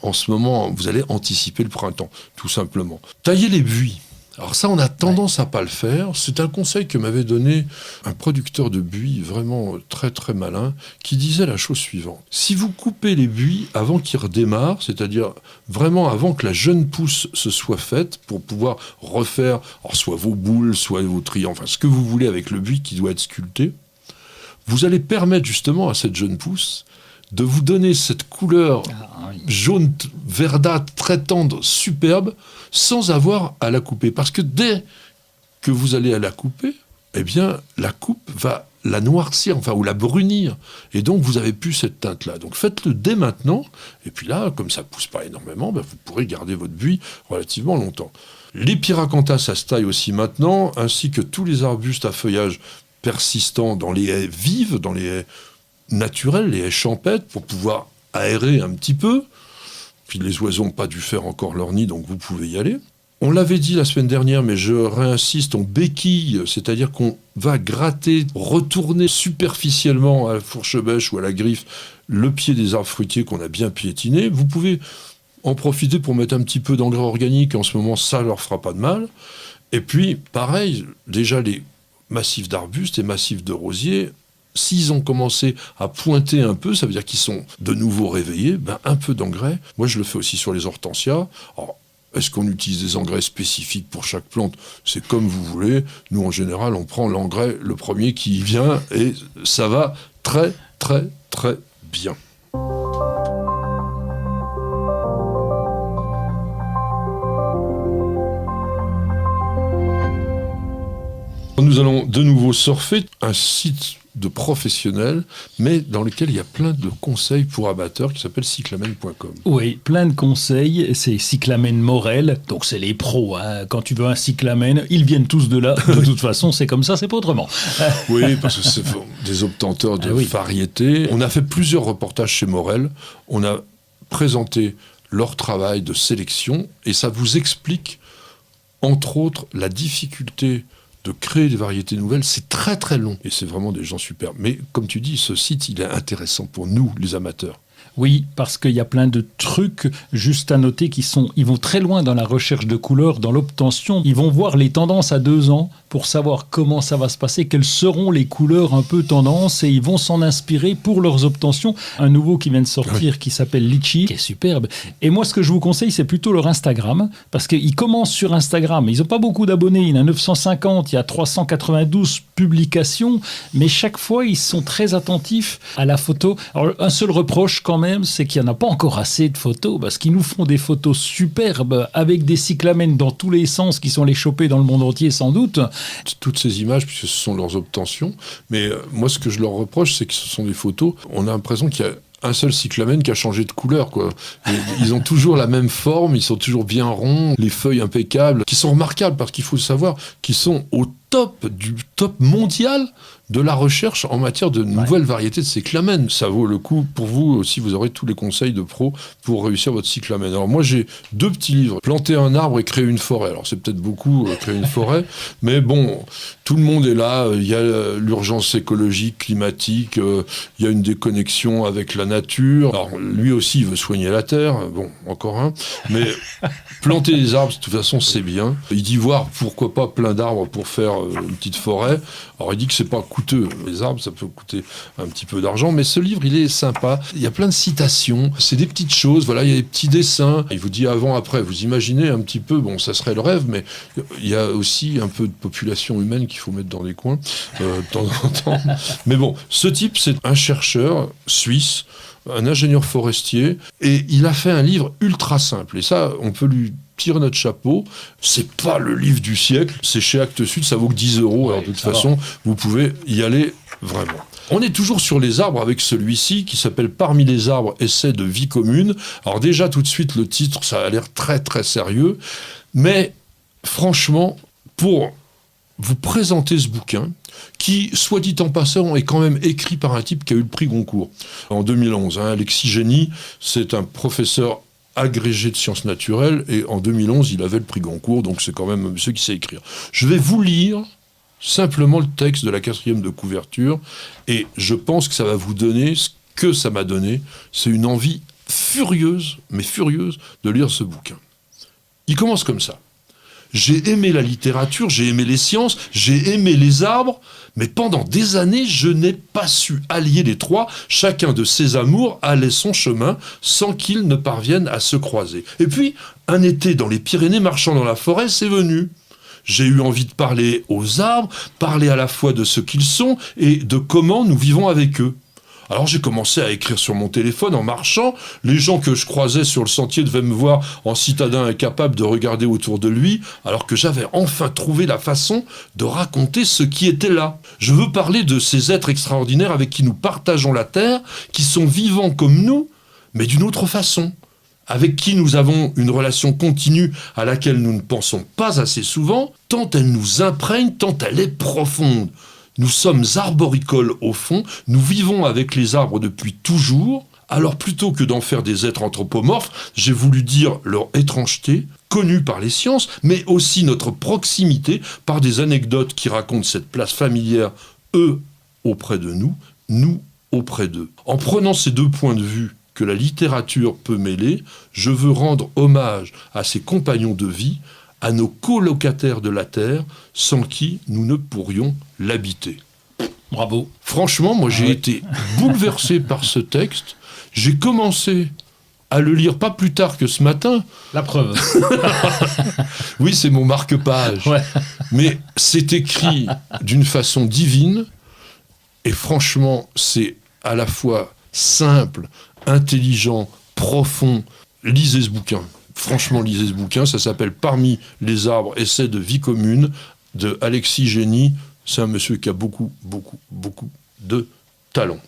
En ce moment, vous allez anticiper le printemps, tout simplement. Tailler les buis. Alors ça, on a tendance à pas le faire. C'est un conseil que m'avait donné un producteur de buis vraiment très très malin, qui disait la chose suivante. Si vous coupez les buis avant qu'ils redémarrent, c'est-à-dire vraiment avant que la jeune pousse se soit faite, pour pouvoir refaire soit vos boules, soit vos triangles, enfin ce que vous voulez avec le buis qui doit être sculpté, vous allez permettre justement à cette jeune pousse de vous donner cette couleur jaune verdâtre, très tendre, superbe, sans avoir à la couper. Parce que dès que vous allez à la couper, eh bien, la coupe va la noircir, ou la brunir. Et donc, vous n'avez plus cette teinte-là. Donc, faites-le dès maintenant. Et puis là, comme ça ne pousse pas énormément, vous pourrez garder votre buis relativement longtemps. Les Pyracantha, ça se taille aussi maintenant, ainsi que tous les arbustes à feuillage persistant dans les haies vives, dans les haies naturelles, les haies champêtres, pour pouvoir aérer un petit peu. Puis les oiseaux n'ont pas dû faire encore leur nid, donc vous pouvez y aller. On l'avait dit la semaine dernière, mais je réinsiste, on béquille, c'est-à-dire qu'on va gratter, retourner superficiellement à la fourche-bêche ou à la griffe le pied des arbres fruitiers qu'on a bien piétinés. Vous pouvez en profiter pour mettre un petit peu d'engrais organique, en ce moment ça leur fera pas de mal. Et puis, pareil, déjà les massifs d'arbustes et massifs de rosiers, s'ils ont commencé à pointer un peu, ça veut dire qu'ils sont de nouveau réveillés, un peu d'engrais. Moi, je le fais aussi sur les hortensias. Alors, est-ce qu'on utilise des engrais spécifiques pour chaque plante ? C'est comme vous voulez. Nous, en général, on prend l'engrais, le premier qui vient, et ça va très, très, très bien. Nous allons de nouveau surfer un site de professionnels, mais dans lequel il y a plein de conseils pour amateurs qui s'appelle cyclamen.com. Oui, plein de conseils. C'est Cyclamen Morel, donc c'est les pros. Quand tu veux un cyclamen, ils viennent tous de là. De toute façon, c'est comme ça, c'est pas autrement. Oui, parce que c'est des obtenteurs de variétés. On a fait plusieurs reportages chez Morel. On a présenté leur travail de sélection et ça vous explique, entre autres, la difficulté de créer des variétés nouvelles. C'est très très long et c'est vraiment des gens superbes. Mais comme tu dis, ce site, il est intéressant pour nous, les amateurs. Oui, parce qu'il y a plein de trucs juste à noter ils vont très loin dans la recherche de couleurs, dans l'obtention. Ils vont voir les tendances à 2 ans pour savoir comment ça va se passer, quelles seront les couleurs un peu tendances et ils vont s'en inspirer pour leurs obtentions. Un nouveau qui vient de sortir qui s'appelle Litchi, qui est superbe. Et moi, ce que je vous conseille, c'est plutôt leur Instagram parce qu'ils commencent sur Instagram. Ils n'ont pas beaucoup d'abonnés, il y en a 950, il y a 392 publications, mais chaque fois, ils sont très attentifs à la photo. Alors, un seul reproche quand même, c'est qu'il n'y en a pas encore assez de photos parce qu'ils nous font des photos superbes avec des cyclamens dans tous les sens qui sont les choper dans le monde entier sans doute. Toutes ces images, puisque ce sont leurs obtentions, mais moi ce que je leur reproche, c'est que ce sont des photos, on a l'impression qu'il y a un seul cyclamen qui a changé de couleur, quoi. Ils ont toujours la même forme, ils sont toujours bien ronds, les feuilles impeccables, qui sont remarquables parce qu'il faut savoir qu'ils sont au top du top mondial de la recherche en matière de nouvelles variétés de cyclamen. Ça vaut le coup pour vous aussi, vous aurez tous les conseils de pros pour réussir votre cyclamen. Alors moi j'ai 2 petits livres, Planter un arbre et créer une forêt. Alors c'est peut-être beaucoup créer une forêt, mais bon, tout le monde est là, il y a l'urgence écologique, climatique, il y a une déconnexion avec la nature. Alors lui aussi il veut soigner la terre, bon, encore un, mais planter des arbres, de toute façon c'est bien. Il dit voir pourquoi pas plein d'arbres pour faire une petite forêt. Alors il dit que c'est pas coûteux, les arbres ça peut coûter un petit peu d'argent, mais ce livre il est sympa, il y a plein de citations, c'est des petites choses, voilà, il y a des petits dessins, il vous dit avant, après, vous imaginez un petit peu, bon ça serait le rêve, mais il y a aussi un peu de population humaine qu'il faut mettre dans les coins de temps en temps. Mais bon, ce type c'est un chercheur suisse, un ingénieur forestier, et il a fait un livre ultra simple, et ça on peut lui tirer notre chapeau. C'est pas le livre du siècle, c'est chez Actes Sud, ça vaut que 10 €, alors de toute façon vous pouvez y aller vraiment. On est toujours sur les arbres avec celui-ci qui s'appelle Parmi les arbres, essai de vie commune. Alors déjà tout de suite le titre, ça a l'air très très sérieux, mais franchement, pour vous présenter ce bouquin, qui, soit dit en passant, est quand même écrit par un type qui a eu le prix Goncourt en 2011. Alexis Génie, c'est un professeur agrégé de sciences naturelles, et en 2011, il avait le prix Goncourt, donc c'est quand même un monsieur qui sait écrire. Je vais vous lire simplement le texte de la 4e de couverture, et je pense que ça va vous donner ce que ça m'a donné. C'est une envie furieuse, mais furieuse, de lire ce bouquin. Il commence comme ça. J'ai aimé la littérature, j'ai aimé les sciences, j'ai aimé les arbres, mais pendant des années, je n'ai pas su allier les trois. Chacun de ces amours allait son chemin sans qu'ils ne parviennent à se croiser. Et puis, un été dans les Pyrénées, marchant dans la forêt, c'est venu. J'ai eu envie de parler aux arbres, parler à la fois de ce qu'ils sont et de comment nous vivons avec eux. Alors j'ai commencé à écrire sur mon téléphone en marchant. Les gens que je croisais sur le sentier devaient me voir en citadin incapable de regarder autour de lui, alors que j'avais enfin trouvé la façon de raconter ce qui était là. Je veux parler de ces êtres extraordinaires avec qui nous partageons la Terre, qui sont vivants comme nous, mais d'une autre façon, avec qui nous avons une relation continue à laquelle nous ne pensons pas assez souvent, tant elle nous imprègne, tant elle est profonde. Nous sommes arboricoles au fond, nous vivons avec les arbres depuis toujours. Alors plutôt que d'en faire des êtres anthropomorphes, j'ai voulu dire leur étrangeté, connue par les sciences, mais aussi notre proximité par des anecdotes qui racontent cette place familière, eux auprès de nous auprès d'eux. En prenant ces deux points de vue que la littérature peut mêler, je veux rendre hommage à ces compagnons de vie, à nos colocataires de la Terre, sans qui nous ne pourrions l'habiter. Bravo. Franchement, moi j'ai été bouleversé par ce texte. J'ai commencé à le lire pas plus tard que ce matin. La preuve. Oui, c'est mon marque-page. Ouais. Mais c'est écrit d'une façon divine. Et franchement, c'est à la fois simple, intelligent, profond. Lisez ce bouquin. Franchement, lisez ce bouquin. Ça s'appelle « Parmi les arbres, essais de vie commune » de Alexis Génie. C'est un monsieur qui a beaucoup de talent.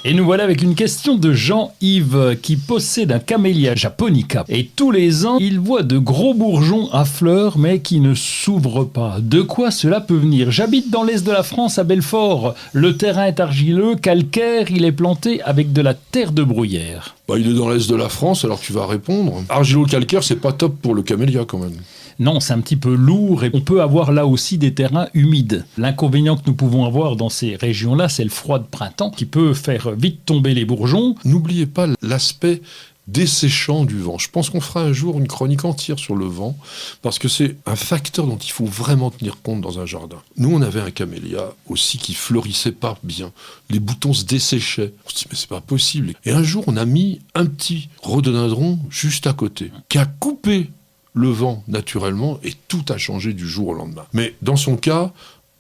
Et nous voilà avec une question de Jean-Yves qui possède un camélia japonica. Et tous les ans, il voit de gros bourgeons à fleurs mais qui ne s'ouvrent pas. De quoi cela peut venir ? J'habite dans l'est de la France à Belfort. Le terrain est argileux, calcaire, il est planté avec de la terre de bruyère. Bah, il est dans l'est de la France, alors tu vas répondre. Argilo-calcaire, c'est pas top pour le camélia quand même. Non, c'est un petit peu lourd et on peut avoir là aussi des terrains humides. L'inconvénient que nous pouvons avoir dans ces régions-là, c'est le froid de printemps qui peut faire vite tomber les bourgeons. N'oubliez pas l'aspect desséchant du vent. Je pense qu'on fera un jour une chronique entière sur le vent, parce que c'est un facteur dont il faut vraiment tenir compte dans un jardin. Nous, on avait un camélia aussi qui fleurissait pas bien. Les boutons se desséchaient. On se dit, mais c'est pas possible. Et un jour, on a mis un petit rhododendron juste à côté, qui a coupé le vent naturellement, et tout a changé du jour au lendemain. Mais dans son cas,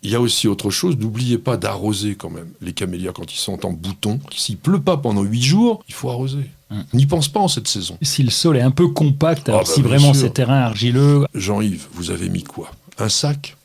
il y a aussi autre chose. N'oubliez pas d'arroser quand même les camélias quand ils sont en bouton. S'il pleut pas pendant 8 jours, il faut arroser. N'y pense pas en cette saison. Si le sol est un peu compact, alors si bien vraiment sûr. c'est terrain argileux... Jean-Yves, vous avez mis quoi ? Un sac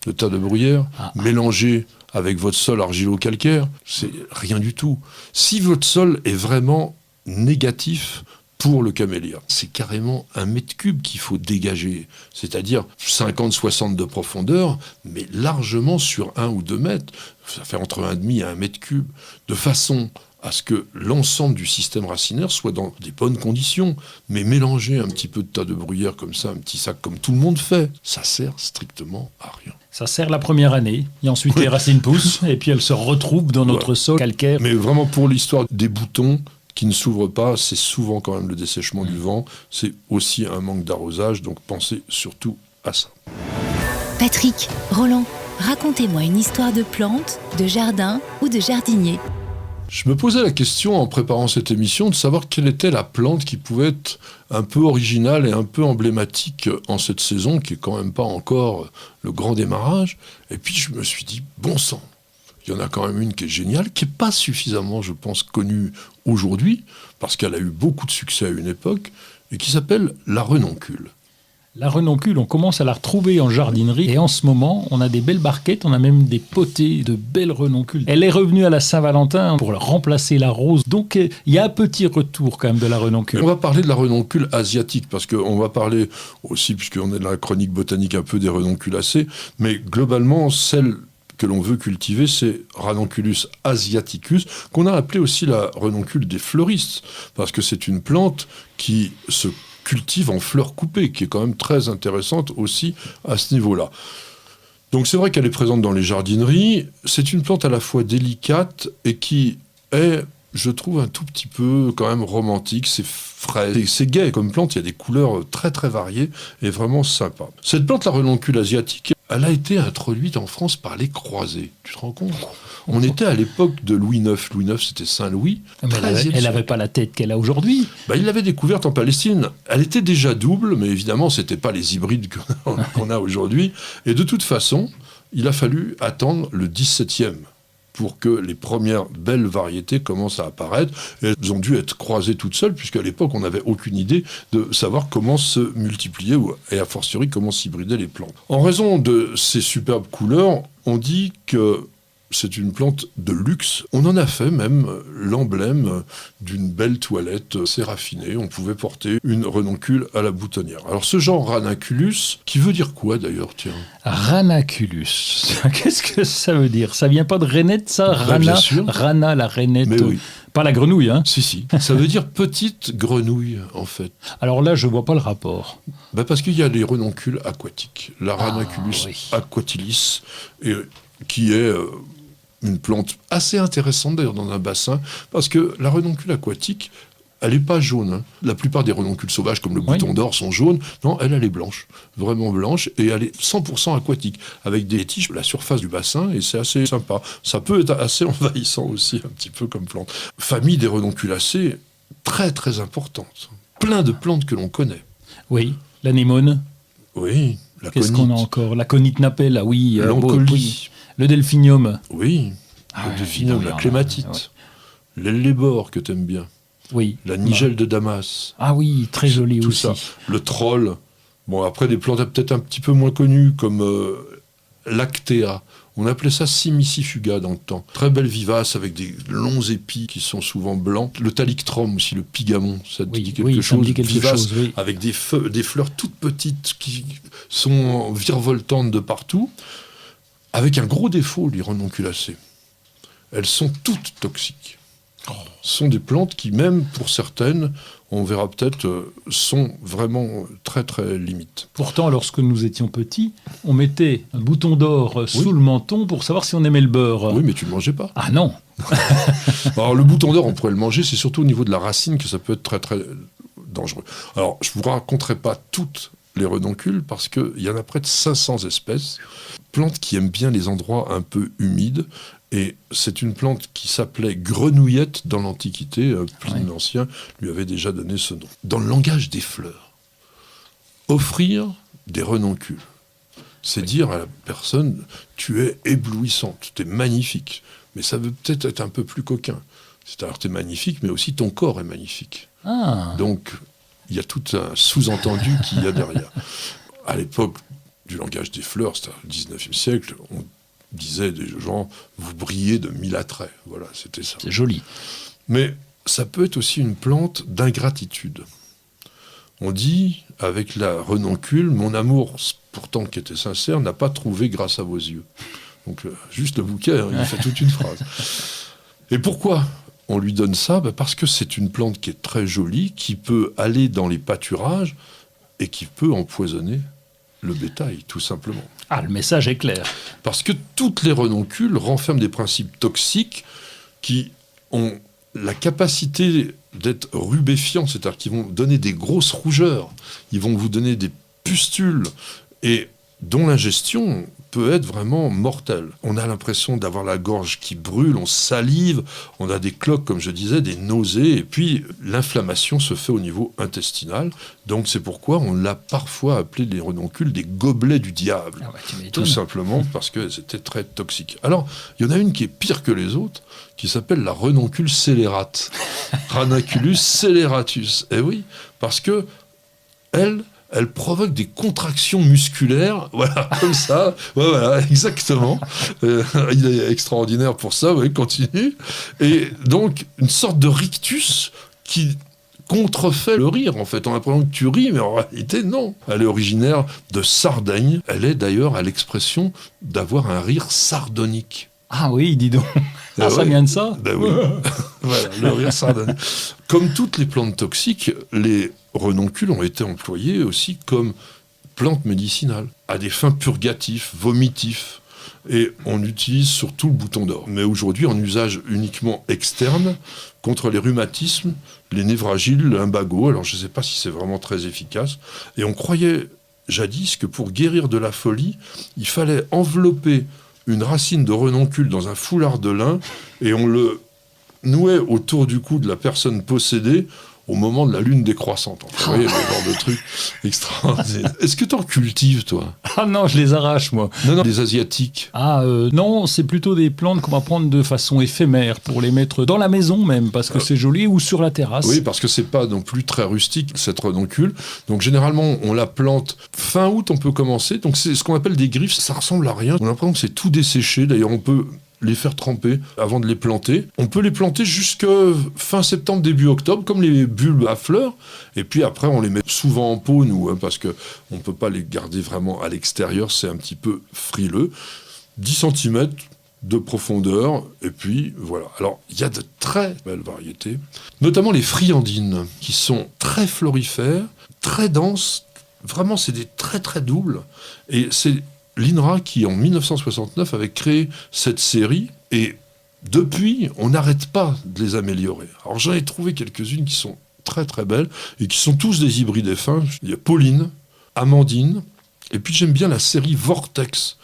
de tas de bruyère mélangé avec votre sol argilo-calcaire, c'est rien du tout. Si votre sol est vraiment négatif pour le camélia, c'est carrément 1 mètre cube qu'il faut dégager, c'est-à-dire 50-60 de profondeur, mais largement sur 1 ou 2 mètres, ça fait entre 1,5 et 1 mètre cube, de façon à ce que l'ensemble du système racinaire soit dans des bonnes conditions. Mais mélanger un petit peu de tas de bruyère comme ça, un petit sac comme tout le monde fait, ça sert strictement à rien. Ça sert la première année, et ensuite les racines poussent, et puis elles se retrouvent dans notre sol calcaire. Mais vraiment pour l'histoire des boutons qui ne s'ouvrent pas, c'est souvent quand même le dessèchement du vent, c'est aussi un manque d'arrosage, donc pensez surtout à ça. Patrick, Roland, racontez-moi une histoire de plante, de jardin ou de jardinier. Je me posais la question en préparant cette émission de savoir quelle était la plante qui pouvait être un peu originale et un peu emblématique en cette saison, qui est quand même pas encore le grand démarrage. Et puis je me suis dit, bon sang, il y en a quand même une qui est géniale, qui n'est pas suffisamment, je pense, connue aujourd'hui, parce qu'elle a eu beaucoup de succès à une époque, et qui s'appelle la renoncule. La renoncule, on commence à la retrouver en jardinerie, et en ce moment, on a des belles barquettes, on a même des potées de belles renoncules. Elle est revenue à la Saint-Valentin pour remplacer la rose, donc il y a un petit retour quand même de la renoncule. On va parler de la renoncule asiatique, parce qu'on va parler aussi, puisqu'on est dans la chronique botanique, un peu des renonculacées, mais globalement, celle que l'on veut cultiver, c'est Ranunculus asiaticus, qu'on a appelé aussi la renoncule des fleuristes, parce que c'est une plante qui se cultive en fleurs coupées, qui est quand même très intéressante aussi à ce niveau-là. Donc c'est vrai qu'elle est présente dans les jardineries, c'est une plante à la fois délicate et qui est, je trouve, un tout petit peu quand même romantique, c'est frais, c'est gai comme plante, il y a des couleurs très très variées et vraiment sympa. Cette plante, la renoncule asiatique, elle a été introduite en France par les croisés. Tu te rends compte ? On était à l'époque de Louis IX. Louis IX, c'était Saint-Louis. Mais elle n'avait pas la tête qu'elle a aujourd'hui. Il l'avait découverte en Palestine. Elle était déjà double, mais évidemment, ce n'était pas les hybrides qu'on a aujourd'hui. Et de toute façon, il a fallu attendre le XVIIe pour que les premières belles variétés commencent à apparaître. Et elles ont dû être croisées toutes seules, puisqu'à l'époque, on n'avait aucune idée de savoir comment se multiplier, et a fortiori comment s'hybrider les plantes. En raison de ces superbes couleurs, on dit que c'est une plante de luxe. On en a fait même l'emblème d'une belle toilette assez raffinée. On pouvait porter une renoncule à la boutonnière. Alors ce genre Ranunculus, qui veut dire quoi d'ailleurs, tiens ? Ranunculus. Qu'est-ce que ça veut dire ? Ça vient pas de rainette, ça ? Bien sûr. Rana, la rainette. Mais oui. Pas la grenouille, hein ? Si. Ça veut dire petite grenouille, en fait. Alors là, je vois pas le rapport. Parce qu'il y a les renoncules aquatiques. La Ranunculus aquatilis, qui est une plante assez intéressante d'ailleurs dans un bassin, parce que la renoncule aquatique, elle n'est pas jaune. Hein. La plupart des renoncules sauvages, comme le bouton d'or, sont jaunes. Non, elle est blanche, vraiment blanche, et elle est 100% aquatique, avec des tiges à la surface du bassin, et c'est assez sympa. Ça peut être assez envahissant aussi, un petit peu comme plante. Famille des renonculacées, très très importante. Plein de plantes que l'on connaît. Oui, l'anémone. Oui, la Qu'est-ce qu'on a encore ? La conite napelle, oui. L'encolie. Le delphinium. Oui, le delphinium, la clématite. L'ellébore que t'aimes bien. Oui. La nigelle de Damas. Ah oui, très joli tout aussi. Ça. Le troll. Bon, après, des plantes peut-être un petit peu moins connues, comme l'Actea. On appelait ça Simicifuga dans le temps. Très belle vivace, avec des longs épis qui sont souvent blancs. Le Thalictrum aussi, le pigamon, ça te dit quelque chose. Ça me dit quelque vivace, chose, oui. avec des fleurs toutes petites qui sont virevoltantes de partout. Avec un gros défaut, les renonculacées. Elles sont toutes toxiques. Ce sont des plantes qui, même pour certaines, on verra peut-être, sont vraiment très très limites. Pourtant, lorsque nous étions petits, on mettait un bouton d'or sous le menton pour savoir si on aimait le beurre. Oui, mais tu ne le mangeais pas. Ah non. Alors le bouton d'or, on pourrait le manger, c'est surtout au niveau de la racine que ça peut être très très dangereux. Alors, je ne vous raconterai pas toutes les renoncules, parce qu'il y en a près de 500 espèces. Plante qui aime bien les endroits un peu humides, et c'est une plante qui s'appelait grenouillette dans l'Antiquité. Pline l'Ancien lui avait déjà donné ce nom. Dans le langage des fleurs, offrir des renoncules, c'est dire à la personne, tu es éblouissante, tu es magnifique, mais ça veut peut-être être un peu plus coquin. C'est-à-dire, tu es magnifique, mais aussi ton corps est magnifique. Donc, il y a tout un sous-entendu qu'il y a derrière. À l'époque du langage des fleurs, c'était au XIXe siècle, on disait des gens, vous brillez de 1000 attraits. Voilà, c'était ça. C'est joli. Mais ça peut être aussi une plante d'ingratitude. On dit, avec la renoncule, mon amour, pourtant qui était sincère, n'a pas trouvé grâce à vos yeux. Donc, juste le bouquet, il fait toute une phrase. Et pourquoi on lui donne ça ? Parce que c'est une plante qui est très jolie, qui peut aller dans les pâturages et qui peut empoisonner le bétail, tout simplement. Ah, le message est clair. Parce que toutes les renoncules renferment des principes toxiques qui ont la capacité d'être rubéfiants, c'est-à-dire qu'ils vont donner des grosses rougeurs, ils vont vous donner des pustules, et dont l'ingestion peut être vraiment mortelle. On a l'impression d'avoir la gorge qui brûle, on salive, on a des cloques, comme je disais, des nausées, et puis l'inflammation se fait au niveau intestinal. Donc c'est pourquoi on l'a parfois appelé les renoncules des gobelets du diable. Tout simplement parce que c'était très toxique. Alors, il y en a une qui est pire que les autres, qui s'appelle la renoncule scélérate. Ranunculus sceleratus. Et oui, parce que elle provoque des contractions musculaires, voilà, comme ça, ouais, voilà, exactement. Il est extraordinaire pour ça, oui, continue. Et donc, une sorte de rictus qui contrefait le rire, en fait. On a l'impression que tu ris, mais en réalité, non. Elle est originaire de Sardaigne. Elle est d'ailleurs à l'expression d'avoir un rire sardonique. Ah oui, dis donc. Ça vient de ça ? Ben oui. Voilà, le rire sardonique. Comme toutes les plantes toxiques, les renoncules ont été employés aussi comme plantes médicinales, à des fins purgatives, vomitifs. Et on utilise surtout le bouton d'or. Mais aujourd'hui, en usage uniquement externe, contre les rhumatismes, les névragiles, le lumbago. Alors, je ne sais pas si c'est vraiment très efficace. Et on croyait jadis que pour guérir de la folie, il fallait envelopper une racine de renoncule dans un foulard de lin et on le nouait autour du cou de la personne possédée au moment de la lune décroissante. Vous voyez, le genre de truc extraordinaire. Est-ce que t'en cultives, toi ? Ah non, je les arrache, moi. Non, les asiatiques. Non, c'est plutôt des plantes qu'on va prendre de façon éphémère pour les mettre dans la maison même, parce que c'est joli, ou sur la terrasse. Oui, parce que c'est pas non plus très rustique, cette renoncule. Donc généralement, on la plante fin août, on peut commencer. Donc c'est ce qu'on appelle des griffes, ça ressemble à rien. On a l'impression que c'est tout desséché. D'ailleurs, on peut les faire tremper avant de les planter. On peut les planter jusque fin septembre, début octobre, comme les bulbes à fleurs. Et puis après, on les met souvent en pot, nous, parce qu'on ne peut pas les garder vraiment à l'extérieur, c'est un petit peu frileux. 10 cm de profondeur, et puis voilà. Alors, il y a de très belles variétés, notamment les friandines, qui sont très florifères, très denses. Vraiment, c'est des très très doubles. Et c'est l'INRA qui, en 1969, avait créé cette série, et depuis, on n'arrête pas de les améliorer. Alors j'en ai trouvé quelques-unes qui sont très très belles, et qui sont tous des hybrides fins. Il y a Pauline, Amandine, et puis j'aime bien la série Vortex,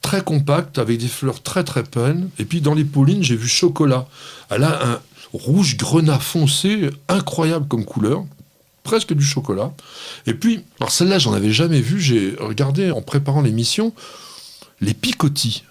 très compacte, avec des fleurs très très pleines. Et puis dans les Paulines, j'ai vu Chocolat. Elle a un rouge grenat foncé, incroyable comme couleur, presque du chocolat. Et puis, alors celle-là, j'en avais jamais vu, j'ai regardé en préparant l'émission, les picotis.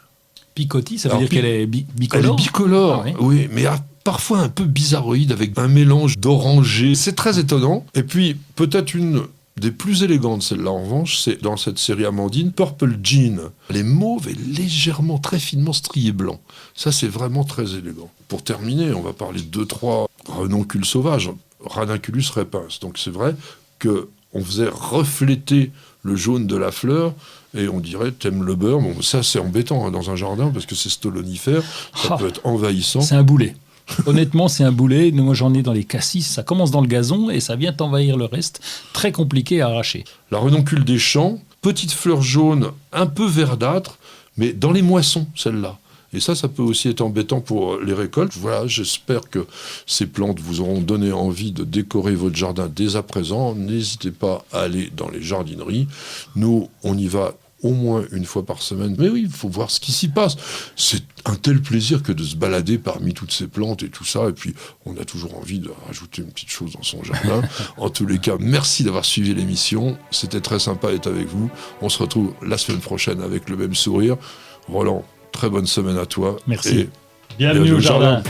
Picotis, ça veut dire qu'elle est bicolore ? Elle est bicolore, oui, mais parfois un peu bizarroïde, avec un mélange d'orangé. C'est très étonnant. Et puis, peut-être une des plus élégantes, celle-là en revanche, c'est dans cette série Amandine, Purple Jean. Elle est mauve et légèrement, très finement striée blanc. Ça, c'est vraiment très élégant. Pour terminer, on va parler de 2-3 renoncules sauvages. Ranunculus repens. Donc c'est vrai qu'on faisait refléter le jaune de la fleur et on dirait t'aimes le beurre. Bon, ça c'est embêtant dans un jardin parce que c'est stolonifère, ça peut être envahissant. C'est un boulet. Honnêtement, c'est un boulet. Moi, j'en ai dans les cassis. Ça commence dans le gazon et ça vient envahir le reste. Très compliqué à arracher. La renoncule des champs, petite fleur jaune, un peu verdâtre, mais dans les moissons, celle-là. Et ça peut aussi être embêtant pour les récoltes. Voilà, j'espère que ces plantes vous auront donné envie de décorer votre jardin dès à présent. N'hésitez pas à aller dans les jardineries. Nous, on y va au moins une fois par semaine. Mais oui, il faut voir ce qui s'y passe. C'est un tel plaisir que de se balader parmi toutes ces plantes et tout ça. Et puis, on a toujours envie de rajouter une petite chose dans son jardin. En tous les cas, merci d'avoir suivi l'émission. C'était très sympa d'être avec vous. On se retrouve la semaine prochaine avec le même sourire. Roland, très bonne semaine à toi. Merci. Et bienvenue au jardin.